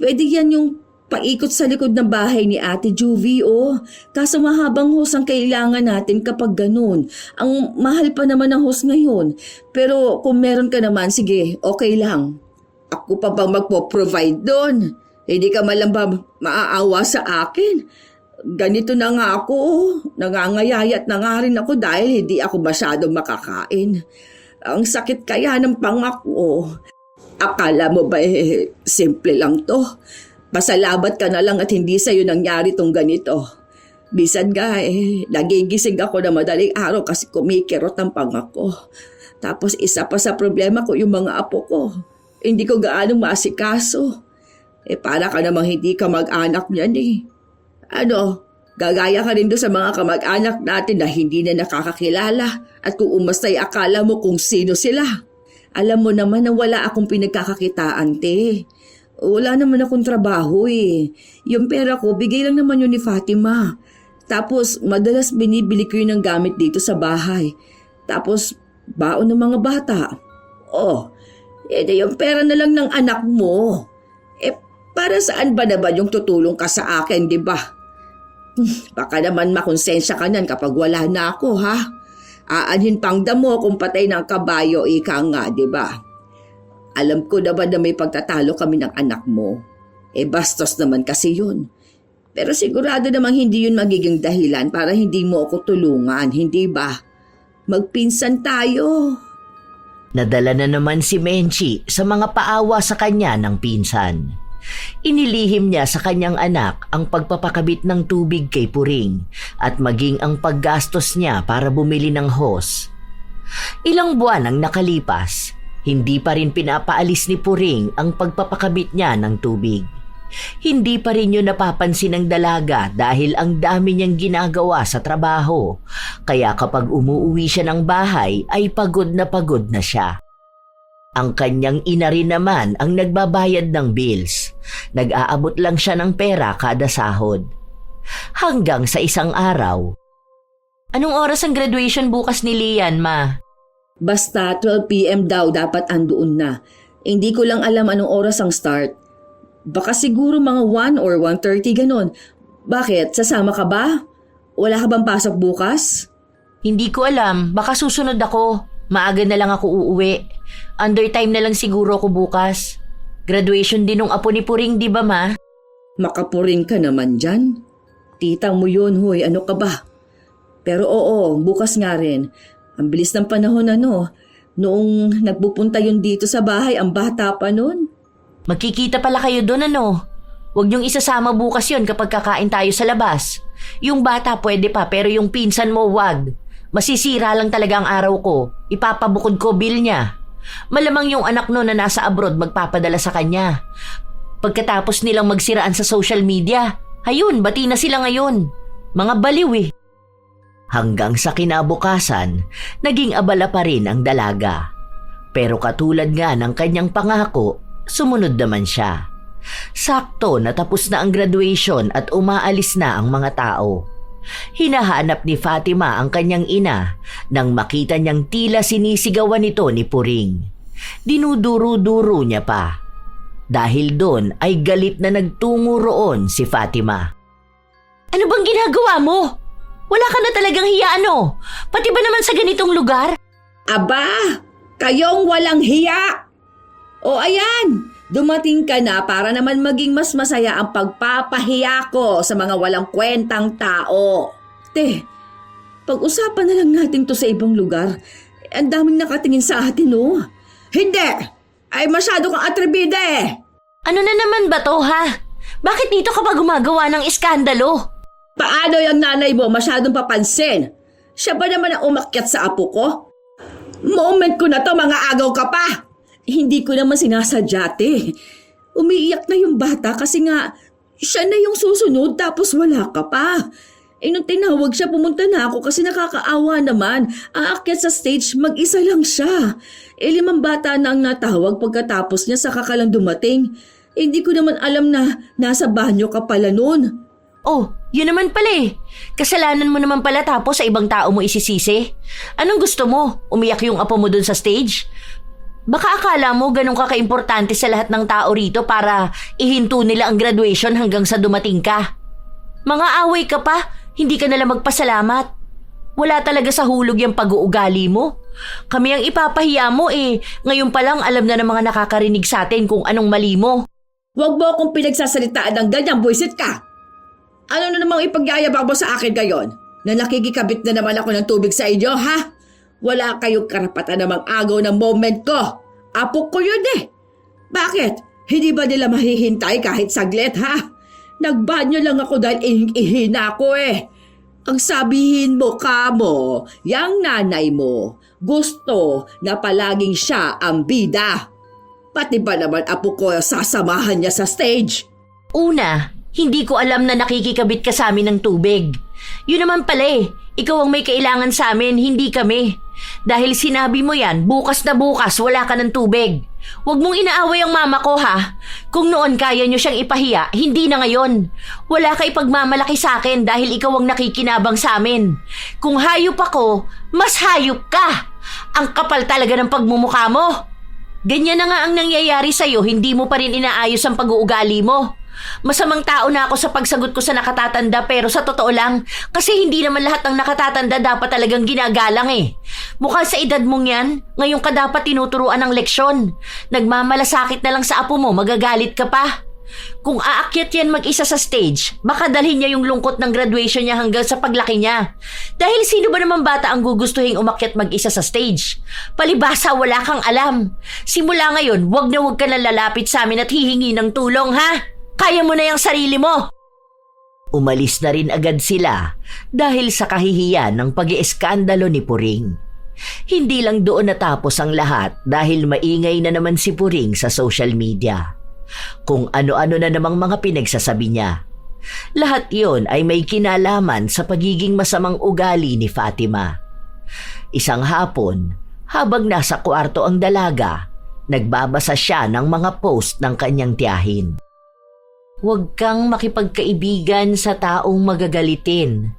Pwede yan yung paikot sa likod ng bahay ni Ate Juvie, oh. Kaso mahabang hose ang kailangan natin kapag ganun. Ang mahal pa naman ng hose ngayon. Pero kung meron ka naman, sige, okay lang. Ako pa bang magpo-provide doon? Hindi ka malamba maaawa sa akin. Ganito na nga ako, nangangayayat na nga rin ako dahil hindi ako masyadong makakain. Ang sakit kaya ng pangak ko. Akala mo ba simple lang to? Pasalamat ka na lang at hindi sa'yo nangyari tong ganito. Bisan nga nagigising ako na madaling araw kasi kumikirot ang pangak ko. Tapos isa pa sa problema ko yung mga apo ko. Hindi ko gaano maasikaso. Para ka namang hindi ka mag-anak niyan gagaya ka rin doon sa mga kamag-anak natin na hindi na nakakakilala at kung umastay akala mo kung sino sila. Alam mo naman na wala akong pinagkakakitaan, te. Wala naman akong trabaho Yung pera ko, bigay lang naman yun ni Fatima. Tapos, madalas binibili ko yun ng gamit dito sa bahay. Tapos, baon ng mga bata. Yung pera na lang ng anak mo. Para saan ba naman yung tutulong ka sa akin, di ba? Baka naman makonsensya ka niyan kapag wala na ako, ha? Aanhin pang damo kung patay ng kabayo, ika nga, di ba? Alam ko naman na may pagtatalo kami ng anak mo. Bastos naman kasi yun. Pero sigurado namang hindi yun magiging dahilan para hindi mo ako tulungan, hindi ba? Magpinsan tayo. Nadala na naman si Menchi sa mga paawa sa kanya ng pinsan. Inilihim niya sa kanyang anak ang pagpapakabit ng tubig kay Puring at maging ang paggastos niya para bumili ng hose. Ilang buwan ang nakalipas, hindi pa rin pinapaalis ni Puring ang pagpapakabit niya ng tubig. Hindi pa rin yun napapansin ng dalaga dahil ang dami niyang ginagawa sa trabaho, kaya kapag umuuwi siya ng bahay ay pagod na siya. Ang kanyang ina rin naman ang nagbabayad ng bills. Nag-aabot lang siya ng pera kada sahod. Hanggang sa isang araw. Anong oras ang graduation bukas ni Lian, ma? Basta 12 p.m. daw dapat andoon na. Hindi ko lang alam anong oras ang start. Baka siguro mga 1 or 1:30 ganon. Bakit? Sasama ka ba? Wala ka bang pasok bukas? Hindi ko alam. Baka susunod ako. Maaga na lang ako uuwi. Undertime na lang siguro ako bukas. Graduation din ng apo ni Puring, di ba, ma? Makapuring ka naman dyan. Tita mo yun, hoy. Ano ka ba? Pero oo, bukas nga rin. Ang bilis ng panahon Noong nagpupunta yun dito sa bahay, ang bata pa nun. Magkikita pala kayo doon, Huwag niyong isasama bukas yon kapag kakain tayo sa labas. Yung bata pwede pa pero yung pinsan mo wag. Masisira lang talaga ang araw ko. Ipapabukod ko bill niya. Malamang yung anak no na nasa abroad magpapadala sa kanya. Pagkatapos nilang magsiraan sa social media, ayun, bati na sila ngayon. Mga baliw Hanggang sa kinabukasan, naging abala pa rin ang dalaga. Pero katulad nga ng kanyang pangako, sumunod naman siya. Sakto natapos na ang graduation at umaalis na ang mga tao. Hinahanap ni Fatima ang kanyang ina nang makita niyang tila sinisigawan nito ni Puring. Dinuduro-duro niya pa. Dahil doon ay galit na nagtungo roon si Fatima. Ano bang ginagawa mo? Wala ka na talagang hiya, Pati ba naman sa ganitong lugar? Aba, kayong walang hiya! O ayan, dumating ka na para naman maging mas masaya ang pagpapahiya ko sa mga walang kwentang tao. Pag-usapan na lang natin to sa ibang lugar. Ang daming nakatingin sa atin, Hindi! Ay masyado kang atribida Ano na naman ba to, ha? Bakit dito ka ba gumagawa ng iskandalo? Paano yung nanay mo masyadong papansin? Siya ba naman ang umakyat sa apo ko? Moment ko na to, mga agaw ka pa! Hindi ko naman sinasadya, te. Umiiyak na yung bata kasi nga siya na yung susunod tapos wala ka pa. Nung tinawag siya, pumunta na ako kasi nakakaawa naman. Aakyat sa stage, mag-isa lang siya. 5 bata na ang natawag pagkatapos niya saka ka lang dumating. Hindi ko naman alam na nasa banyo ka pala noon. Oh, yun naman pala eh. Kasalanan mo naman pala tapos sa ibang tao mo isisisi. Anong gusto mo? Umiyak yung apo mo dun sa stage? Baka akala mo ganun ka kaimportante sa lahat ng tao rito para ihinto nila ang graduation hanggang sa dumating ka. Mga away ka pa, hindi ka nalang magpasalamat. Wala talaga sa hulog yung pag-uugali mo. Kami ang ipapahiya mo eh. Ngayon pa lang alam na ng mga nakakarinig sa atin kung anong mali mo. Huwag mo akong pinagsasalitaan ng ganyan, buisit ka. Ano na namang ipagyayabang mo sa akin ngayon? Na nakikikabit na naman ako ng tubig sa inyo, ha? Wala kayong karapatan namang agaw ng moment ko. Apo ko yun eh. Bakit? Hindi ba nila mahihintay kahit saglit, ha? Nagbanyo lang ako dahil ihina ako eh. Ang sabihin mo kamo, yang nanay mo, gusto na palaging siya ang bida. Pati ba naman apo ko sasamahan niya sa stage? Una, hindi ko alam na nakikikabit ka sa amin ng tubig. Yun naman pala eh. Ikaw ang may kailangan sa amin, hindi kami. Dahil sinabi mo yan, bukas na bukas wala ka ng tubig. Huwag mong inaaway ang mama ko ha. Kung noon kaya nyo siyang ipahiya, hindi na ngayon. Wala ka ipagmamalaki sa akin dahil ikaw ang nakikinabang sa amin. Kung hayop ako, mas hayop ka. Ang kapal talaga ng pagmumukha mo. Ganyan na nga ang nangyayari sa'yo, hindi mo pa rin inaayos ang pag-uugali mo. Masamang tao na ako sa pagsagot ko sa nakatatanda pero sa totoo lang, kasi hindi naman lahat ng nakatatanda dapat talagang ginagalang eh. Mukhang sa edad mong yan, ngayon ka dapat tinuturuan ng leksyon. Nagmamalasakit na lang sa apo mo, magagalit ka pa. Kung aakyat yan mag-isa sa stage, baka dalhin niya yung lungkot ng graduation niya hanggang sa paglaki niya. Dahil sino ba naman bata ang gugustuhin umakyat mag-isa sa stage? Palibasa wala kang alam. Simula ngayon, wag ka na lalapit sa amin at hihingi ng tulong ha. Kaya mo na yung sarili mo. Umalis na rin agad sila dahil sa kahihiyan ng pag-ieskandalo ni Puring. Hindi lang doon natapos ang lahat dahil maingay na naman si Puring sa social media. Kung ano-ano na namang mga pinagsasabi niya. Lahat yon ay may kinalaman sa pagiging masamang ugali ni Fatima. Isang hapon, habang nasa kwarto ang dalaga, nagbabasa siya ng mga post ng kanyang tiyahin. Huwag kang makipagkaibigan sa taong magagalitin,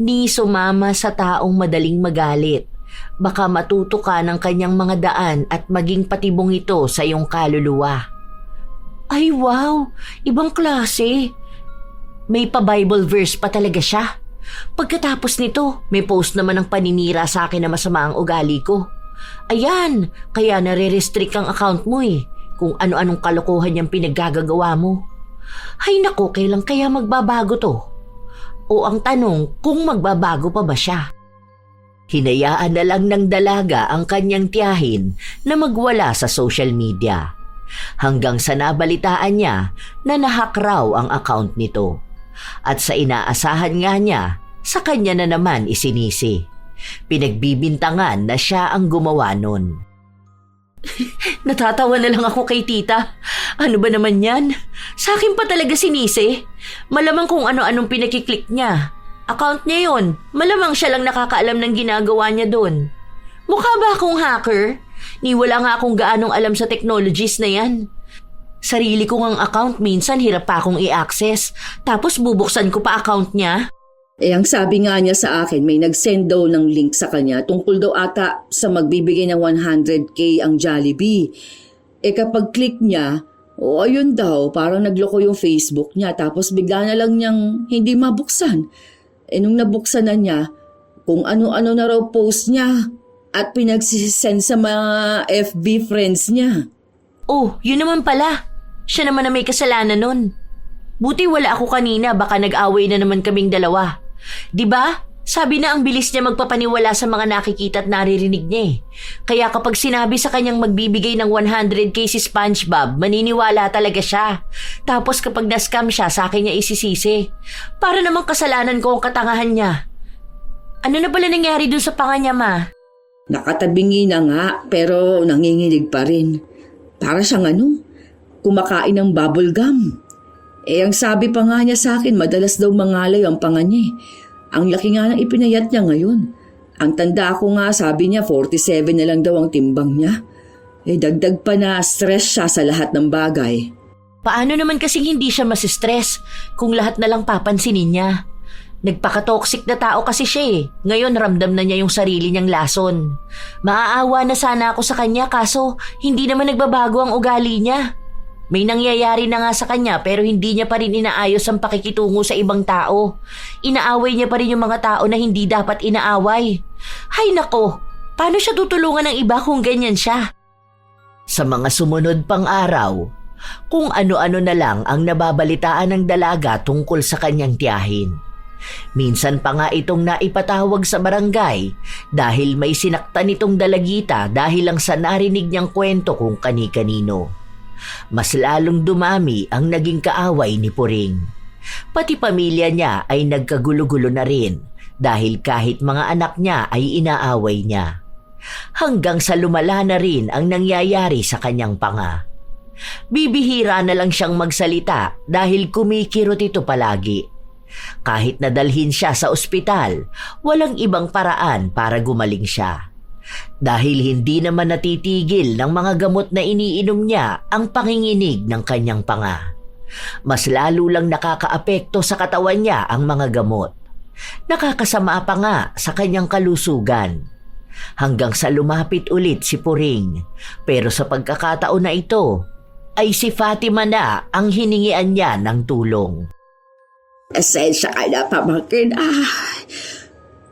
ni sumama sa taong madaling magalit. Baka matuto ka ng kanyang mga daan at maging patibong ito sa iyong kaluluwa. Ay wow, ibang klase. May pa-Bible verse pa talaga siya. Pagkatapos nito, may post naman ng paninira sa akin na masama ang ugali ko. Ayan, kaya nare-restrict ang account mo eh, kung ano-anong kalokohan niyang pinaggagawa mo. Hay nako, kailan kaya magbabago to? O ang tanong, kung magbabago pa ba siya? Hinayaan na lang ng dalaga ang kanyang tiyahin na magwala sa social media. Hanggang sa nabalitaan niya na nahack raw ang account nito. At sa inaasahan nga niya, sa kanya na naman isinisi. Pinagbibintangan na siya ang gumawa nun. Natatawa na lang ako kay tita. Ano ba naman yan? Sa akin pa talaga sinisi. Malamang kung ano-anong pinakiklik niya. Account niya yun. Malamang siya lang nakakaalam ng ginagawa niya doon. Mukha ba akong hacker? Ni wala nga akong gaanong alam sa technologies na yan. Sarili ko ngang account, minsan hirap pa akong i-access. Tapos bubuksan ko pa account niya. Ang sabi nga niya sa akin, may nag-send daw ng link sa kanya tungkol daw ata sa magbibigay ng 100K ang Jollibee. Kapag click niya, ayun daw, parang nagloko yung Facebook niya tapos bigla na lang niyang hindi mabuksan. Nung nabuksan na niya, kung ano-ano na raw post niya at pinagsisend sa mga FB friends niya. Oh, yun naman pala. Siya naman na may kasalanan nun. Buti wala ako kanina, baka nag-away na naman kaming dalawa. Diba? Sabi na ang bilis niya magpapaniwala sa mga nakikita at naririnig niya eh. Kaya kapag sinabi sa kanyang magbibigay ng 100K si SpongeBob, maniniwala talaga siya. Tapos kapag na-scam siya, sa akin niya isisisi. Para namang kasalanan ko ang katangahan niya. Ano na pala nangyari dun sa panga niya, ma? Nakatabingi na nga, pero nanginginig pa rin. Para siyang kumakain ng bubble gum. Ang sabi pa nga niya sa akin, madalas daw mangalay ang panga niya. Ang laki nga ng ipinayat niya ngayon. Ang tanda ko nga, sabi niya 47 na lang daw ang timbang niya. Dagdag pa na stress siya sa lahat ng bagay. Paano naman kasing hindi siya masistress kung lahat na lang papansinin niya? Nagpaka-toxic na tao kasi siya eh. Ngayon ramdam na niya yung sarili niyang lason. Maaawa na sana ako sa kanya kaso hindi naman nagbabago ang ugali niya. May nangyayari na nga sa kanya pero hindi niya pa rin inaayos ang pakikitungo sa ibang tao. Inaaway niya pa rin yung mga tao na hindi dapat inaaway. Hay nako, paano siya tutulungan ng iba kung ganyan siya? Sa mga sumunod pang araw, kung ano-ano na lang ang nababalitaan ng dalaga tungkol sa kanyang tiyahin. Minsan pa nga itong naipatawag sa barangay dahil may sinaktan itong dalagita dahil lang sa narinig niyang kwento kung kani-kanino. Mas lalong dumami ang naging kaaway ni Puring. Pati pamilya niya ay nagkagulo-gulo na rin dahil kahit mga anak niya ay inaaway niya. Hanggang sa lumala na rin ang nangyayari sa kanyang panga. Bibihira na lang siyang magsalita dahil kumikirot ito palagi. Kahit nadalhin siya sa ospital, walang ibang paraan para gumaling siya. Dahil hindi naman natitigil ng mga gamot na iniinom niya ang panginginig ng kanyang panga. Mas lalo lang nakakaapekto sa katawan niya ang mga gamot. Nakakasama pa nga sa kanyang kalusugan. Hanggang sa lumapit ulit si Puring, pero sa pagkakataon na ito, ay si Fatima na ang hiningian niya ng tulong. Esensya ka na, pamangkin.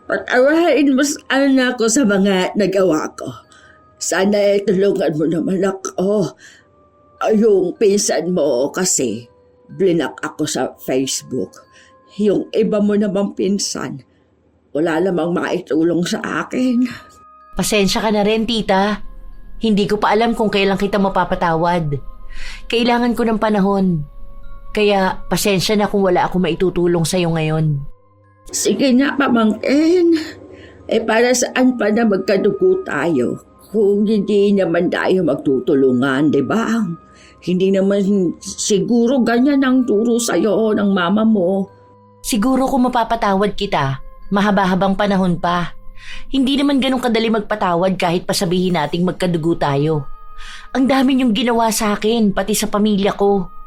Patawarin mo sana ako sa mga nagawa ko. Sana tulungan mo naman ako. Yung pinsan mo kasi, blinak ako sa Facebook. Yung iba mo namang pinsan, wala namang maitulong sa akin. Pasensya ka na rin, tita. Hindi ko pa alam kung kailan kita mapapatawad. Kailangan ko ng panahon. Kaya pasensya na kung wala ako maitutulong sa'yo ngayon. Sige na, pamangkin. Para saan pa na magkadugo tayo kung hindi naman tayo magtutulungan, di ba? Hindi naman siguro ganyan ang turo sa'yo ng mama mo. Siguro kung mapapatawad kita, mahaba-habang panahon pa. Hindi naman ganun kadali magpatawad kahit pasabihin nating magkadugo tayo. Ang dami niyong ginawa sa akin, pati sa pamilya ko.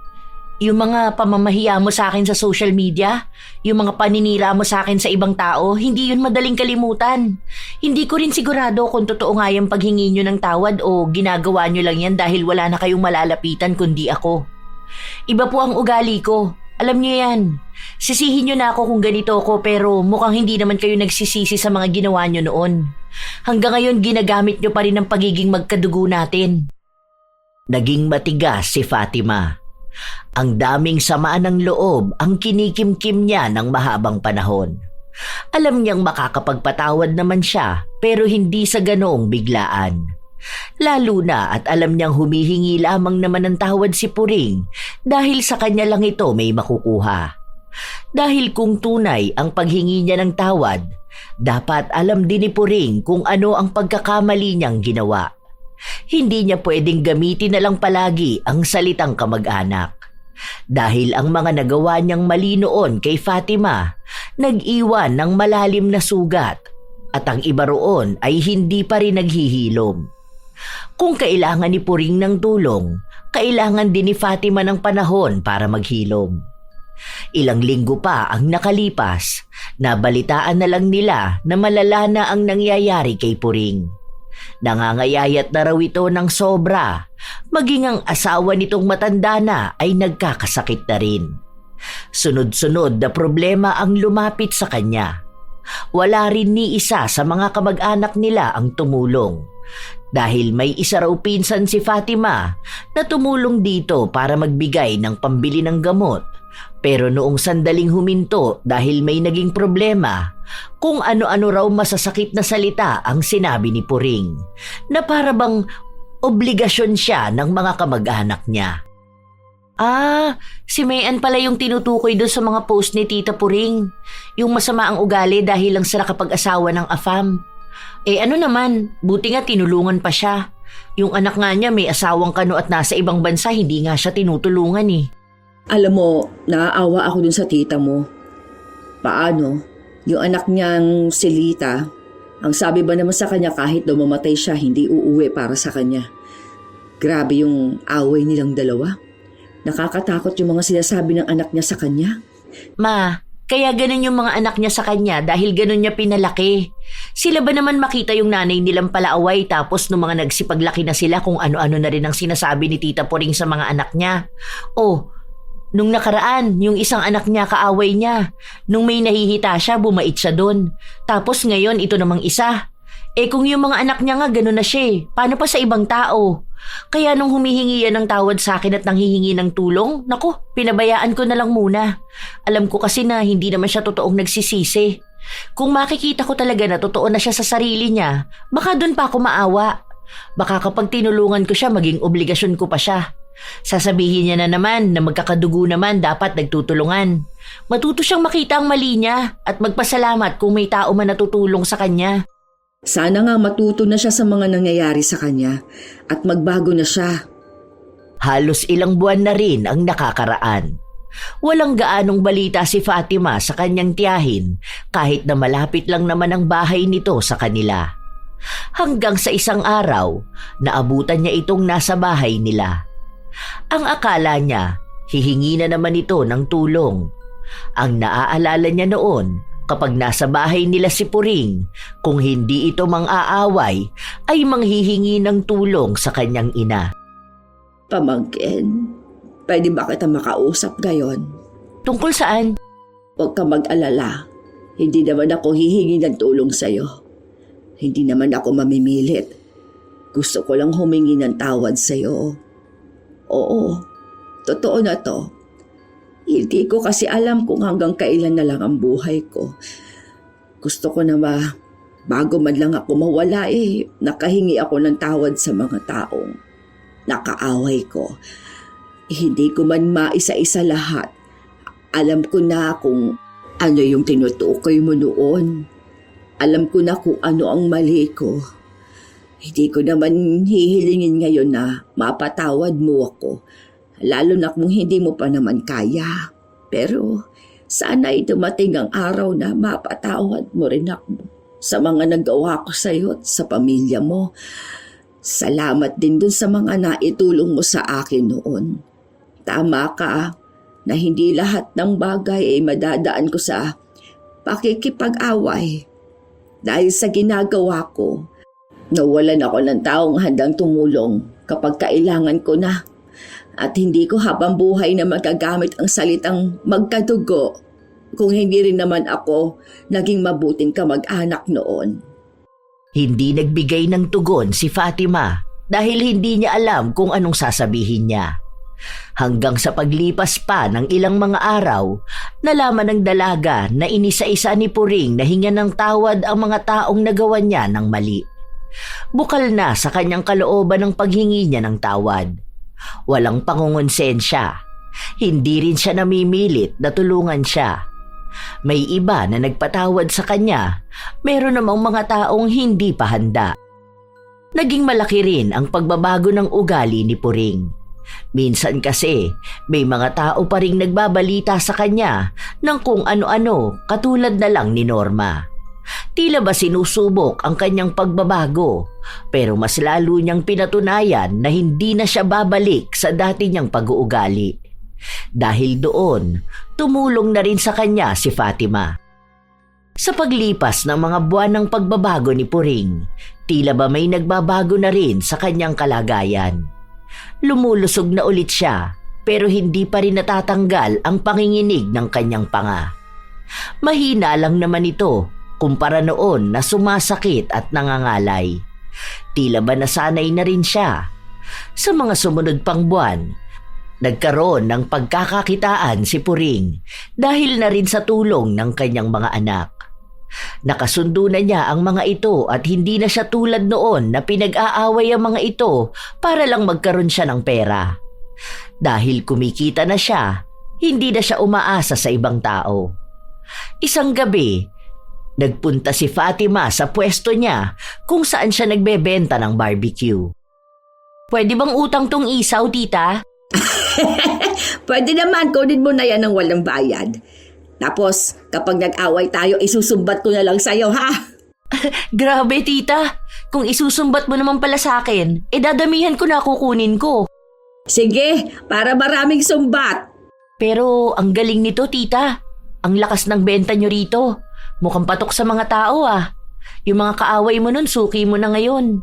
Yung mga pamamahiya mo sa akin sa social media, yung mga paninira mo sa akin sa ibang tao, hindi yun madaling kalimutan. Hindi ko rin sigurado kung totoo nga yung paghingi nyo ng tawad o ginagawa nyo lang yan dahil wala na kayong malalapitan kundi ako. Iba po ang ugali ko. Alam nyo yan. Sisihin nyo na ako kung ganito ako pero mukhang hindi naman kayo nagsisisi sa mga ginawa nyo noon. Hanggang ngayon ginagamit nyo pa rin ang pagiging magkadugo natin. Naging matigas si Fatima. Ang daming samaan ng loob ang kinikimkim niya ng mahabang panahon. Alam niyang makakapagpatawad naman siya pero hindi sa ganoong biglaan. Lalo na at alam niyang humihingi lamang naman ng tawad si Puring dahil sa kanya lang ito may makukuha. Dahil kung tunay ang paghingi niya ng tawad, dapat alam din ni Puring kung ano ang pagkakamali niyang ginawa. Hindi niya pwedeng gamitin na lang palagi ang salitang kamag-anak. Dahil ang mga nagawa niyang mali noon kay Fatima, nag-iwan ng malalim na sugat at ang iba roon ay hindi pa rin naghihilom. Kung kailangan ni Puring ng tulong, kailangan din ni Fatima ng panahon para maghilom. Ilang linggo pa ang nakalipas, nabalitaan na lang nila na malala na ang nangyayari kay Puring. Nangangayayat na raw ito ng sobra, maging ang asawa nitong matanda na ay nagkakasakit na rin. Sunod-sunod na problema ang lumapit sa kanya. Wala rin ni isa sa mga kamag-anak nila ang tumulong. Dahil may isa raw pinsan si Fatima na tumulong dito para magbigay ng pambili ng gamot. Pero noong sandaling huminto dahil may naging problema, kung ano-ano raw masasakit na salita ang sinabi ni Puring, na para bang obligasyon siya ng mga kamag-anak niya. Si Mayan pala yung tinutukoy doon sa mga post ni Tita Puring. Yung masama ang ugali dahil lang sa nakapag-asawa ng AFAM. Ano naman, buti nga tinulungan pa siya. Yung anak nga niya may asawang kano at nasa ibang bansa, hindi nga siya tinutulungan eh. Alam mo, naaawa ako dun sa tita mo. Paano? Yung anak niyang si Lita, ang sabi ba naman sa kanya kahit daw mamatay siya, hindi uuwi para sa kanya. Grabe yung away nilang dalawa. Nakakatakot yung mga sinasabi ng anak niya sa kanya. Ma, kaya ganun yung mga anak niya sa kanya dahil ganun niya pinalaki. Sila ba naman makita yung nanay nilang palaaway tapos nung mga nagsipaglaki na sila kung ano-ano na rin ang sinasabi ni Tita Puring sa mga anak niya? Nung nakaraan, yung isang anak niya kaaway niya. Nung may nahihita siya, bumait siya doon. Tapos ngayon, ito namang isa. Kung yung mga anak niya nga ganun na siya, paano pa sa ibang tao? Kaya nung humihingi yan ng tawad sa akin at nanghihingi ng tulong, naku, pinabayaan ko na lang muna. Alam ko kasi na hindi naman siya totoong nagsisisi. Kung makikita ko talaga na totoo na siya sa sarili niya, baka doon pa ako maawa. Baka kapag tinulungan ko siya, maging obligasyon ko pa siya. Sasabihin niya na naman na magkakadugo naman dapat nagtutulungan. Matuto siyang makita ang mali niya at magpasalamat kung may tao man natutulong sa kanya. Sana nga matuto na siya sa mga nangyayari sa kanya at magbago na siya. Halos ilang buwan na rin ang nakakaraan. Walang gaanong balita si Fatima sa kanyang tiyahin kahit na malapit lang naman ang bahay nito sa kanila. Hanggang sa isang araw, naabutan niya itong nasa bahay nila. Ang akala niya, hihingi na naman ito ng tulong. Ang naaalala niya noon, kapag nasa bahay nila si Puring, kung hindi ito mang-aaway, ay manghihingi ng tulong sa kanyang ina. Pamangkin, pwede ba kita makausap ngayon? Tungkol saan? Huwag ka mag-alala. Hindi naman ako hihingi ng tulong sa'yo. Hindi naman ako mamimilit. Gusto ko lang humingi ng tawad sa'yo. Oo, totoo na to. Hindi ko kasi alam kung hanggang kailan na lang ang buhay ko. Gusto ko na bago man lang ako mawala nakahingi ako ng tawad sa mga taong nakaaway ko. Hindi ko man maisa-isa lahat. Alam ko na kung ano yung tinutukoy mo noon. Alam ko na kung ano ang mali ko. Hindi ko naman hihilingin ngayon na mapatawad mo ako. Lalo na kung hindi mo pa naman kaya. Pero sana'y dumating ang araw na mapatawad mo rin ako sa mga nagawa ko sa iyo at sa pamilya mo. Salamat din dun sa mga naitulong mo sa akin noon. Tama ka na hindi lahat ng bagay ay madadaan ko sa pakikipag-away. Dahil sa ginagawa ko, nawalan ako ng taong handang tumulong kapag kailangan ko na. At hindi ko habang buhay na magagamit ang salitang magkadugo kung hindi rin naman ako naging mabuting kamag-anak noon. Hindi nagbigay ng tugon si Fatima dahil hindi niya alam kung anong sasabihin niya. Hanggang sa paglipas pa ng ilang mga araw, nalaman ng dalaga na inisa-isa ni Puring na hingan ng tawad ang mga taong nagawa niya ng mali. Bukal na sa kanyang kalooban ng paghingi niya ng tawad. Walang pangungonsensya. Hindi rin siya namimilit na tulungan siya. May iba na nagpatawad sa kanya, meron namang mga taong hindi pa handa. Naging malaki rin ang pagbabago ng ugali ni Puring. Minsan kasi, may mga tao pa ring nagbabalita sa kanya ng kung ano-ano katulad na lang ni Norma. Tila ba sinusubok ang kanyang pagbabago, pero mas lalo niyang pinatunayan na hindi na siya babalik sa dati niyang pag-uugali. Dahil doon, tumulong na rin sa kanya si Fatima. Sa paglipas ng mga buwan ng pagbabago ni Puring, tila ba may nagbabago na rin sa kanyang kalagayan. Lumulusog na ulit siya, pero hindi pa rin natatanggal ang panginginig ng kanyang panga. Mahina lang naman ito kumpara noon na sumasakit at nangangalay. Tila ba nasanay na rin siya. Sa mga sumunod pang buwan, nagkaroon ng pagkakakitaan si Puring dahil na rin sa tulong ng kanyang mga anak. Nakasundo na niya ang mga ito at hindi na siya tulad noon na pinag-aaway ang mga ito para lang magkaroon siya ng pera. Dahil kumikita na siya, hindi na siya umaasa sa ibang tao. Isang gabi, nagpunta si Fatima sa pwesto niya kung saan siya nagbebenta ng barbecue. Pwede bang utang tong isaw, tita? Pwede naman, kunin mo na yan ng walang bayad. Tapos, kapag nag-away tayo, isusumbat ko na lang sa'yo, ha? Grabe, tita. Kung isusumbat mo naman pala sa akin, dadamihan ko na kukunin ko. Sige, para maraming sumbat. Pero ang galing nito, tita. Ang lakas ng benta nyo rito. Mukhang patok sa mga tao, ah. Yung mga kaaway mo nun, suki mo na ngayon.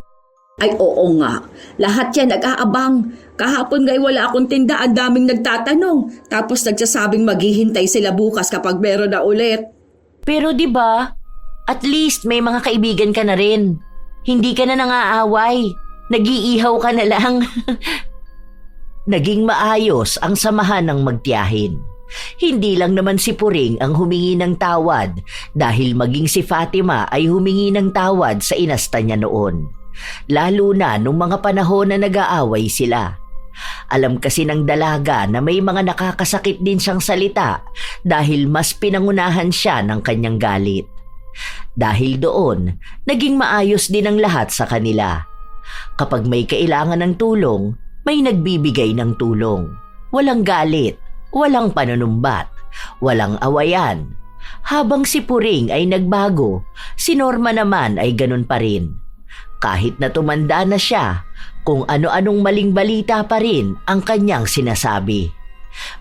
Ay, oo nga. Lahat yan nag-aabang. Kahapon nga'y wala akong tinda, ang daming nagtatanong. Tapos nagsasabing maghihintay sila bukas kapag meron na ulit. Pero 'di ba? At least may mga kaibigan ka na rin. Hindi ka na nangaaway. Nag-iihaw ka na lang. Naging maayos ang samahan ng magtiyahin. Hindi lang naman si Puring ang humingi ng tawad dahil maging si Fatima ay humingi ng tawad sa inasta niya noon. Lalo na nung mga panahon na nag-aaway sila. Alam kasi ng dalaga na may mga nakakasakit din siyang salita dahil mas pinangunahan siya ng kanyang galit. Dahil doon, naging maayos din ang lahat sa kanila. Kapag may kailangan ng tulong, may nagbibigay ng tulong. Walang galit, walang panunumbat, walang awayan. Habang si Puring ay nagbago, si Norma naman ay ganun pa rin. Kahit na tumanda na siya, kung ano-anong maling balita pa rin ang kanyang sinasabi.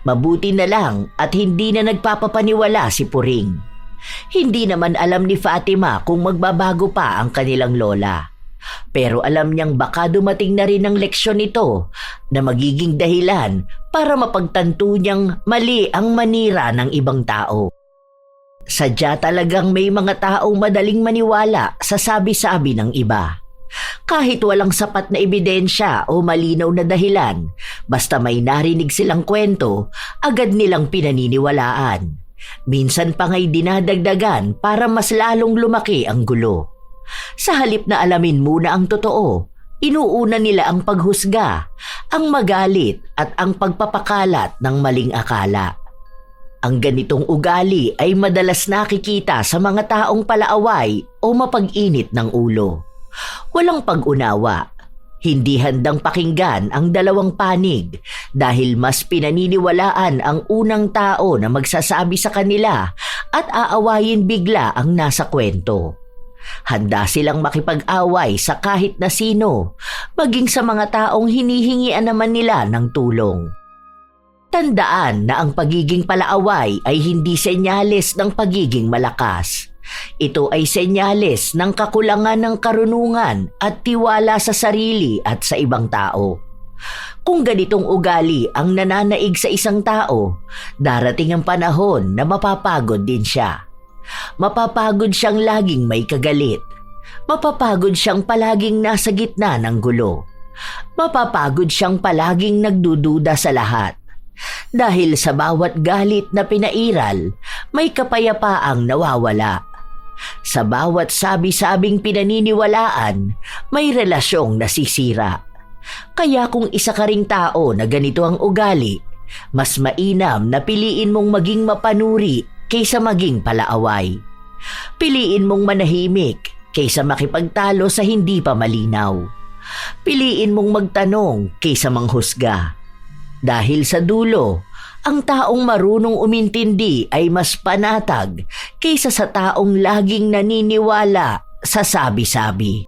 Mabuti na lang at hindi na nagpapapaniwala si Puring. Hindi naman alam ni Fatima kung magbabago pa ang kanilang lola. Pero alam niyang baka dumating na rin ang leksyon nito na magiging dahilan para mapagtanto niyang mali ang manira ng ibang tao. Sadya talagang may mga taong madaling maniwala sa sabi-sabi ng iba. Kahit walang sapat na ebidensya o malinaw na dahilan, basta may narinig silang kwento, agad nilang pinaniniwalaan. Minsan pa nga'y dinadagdagan para mas lalong lumaki ang gulo. Sa halip na alamin muna ang totoo, inuuna nila ang paghusga, ang magalit at ang pagpapakalat ng maling akala. Ang ganitong ugali ay madalas nakikita sa mga taong palaaway o mapag-init ng ulo. Walang pag-unawa, hindi handang pakinggan ang dalawang panig dahil mas pinaniniwalaan ang unang tao na magsasabi sa kanila at aawayin bigla ang nasa kwento. Handa silang makipag-away sa kahit na sino, maging sa mga taong hinihingian naman nila ng tulong. Tandaan na ang pagiging palaaway ay hindi senyales ng pagiging malakas. Ito ay senyales ng kakulangan ng karunungan at tiwala sa sarili at sa ibang tao. Kung ganitong ugali ang nananaig sa isang tao, darating ang panahon na mapapagod din siya. Mapapagod siyang laging may kagalit. Mapapagod siyang palaging nasa gitna ng gulo. Mapapagod siyang palaging nagdududa sa lahat. Dahil sa bawat galit na pinairal, may kapayapaang nawawala. Sa bawat sabi-sabing pinaniniwalaan, may relasyong nasisira. Kaya kung isa ka ring tao na ganito ang ugali, mas mainam na piliin mong maging mapanuri kaysa maging palaaway. Piliin mong manahimik kaysa makipagtalo sa hindi pa malinaw. Piliin mong magtanong kaysa manghusga. Dahil sa dulo, ang taong marunong umintindi ay mas panatag kaysa sa taong laging naniniwala sa sabi-sabi.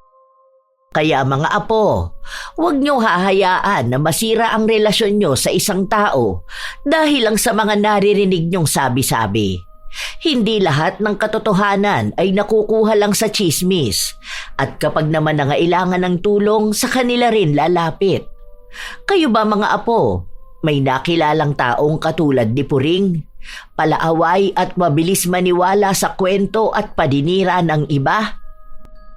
Kaya mga apo, huwag niyo hahayaan na masira ang relasyon niyo sa isang tao dahil lang sa mga naririnig niyong sabi-sabi. Hindi lahat ng katotohanan ay nakukuha lang sa chismis at kapag naman nangailangan ng tulong sa kanila rin lalapit. Kayo ba mga apo? May nakilalang taong katulad ni Puring, palaaway at mabilis maniwala sa kwento at paninira ng iba?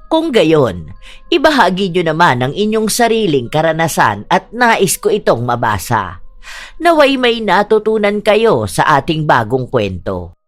Kung gayon, ibahagi nyo naman ang inyong sariling karanasan at nais ko itong mabasa. Naway may natutunan kayo sa ating bagong kwento.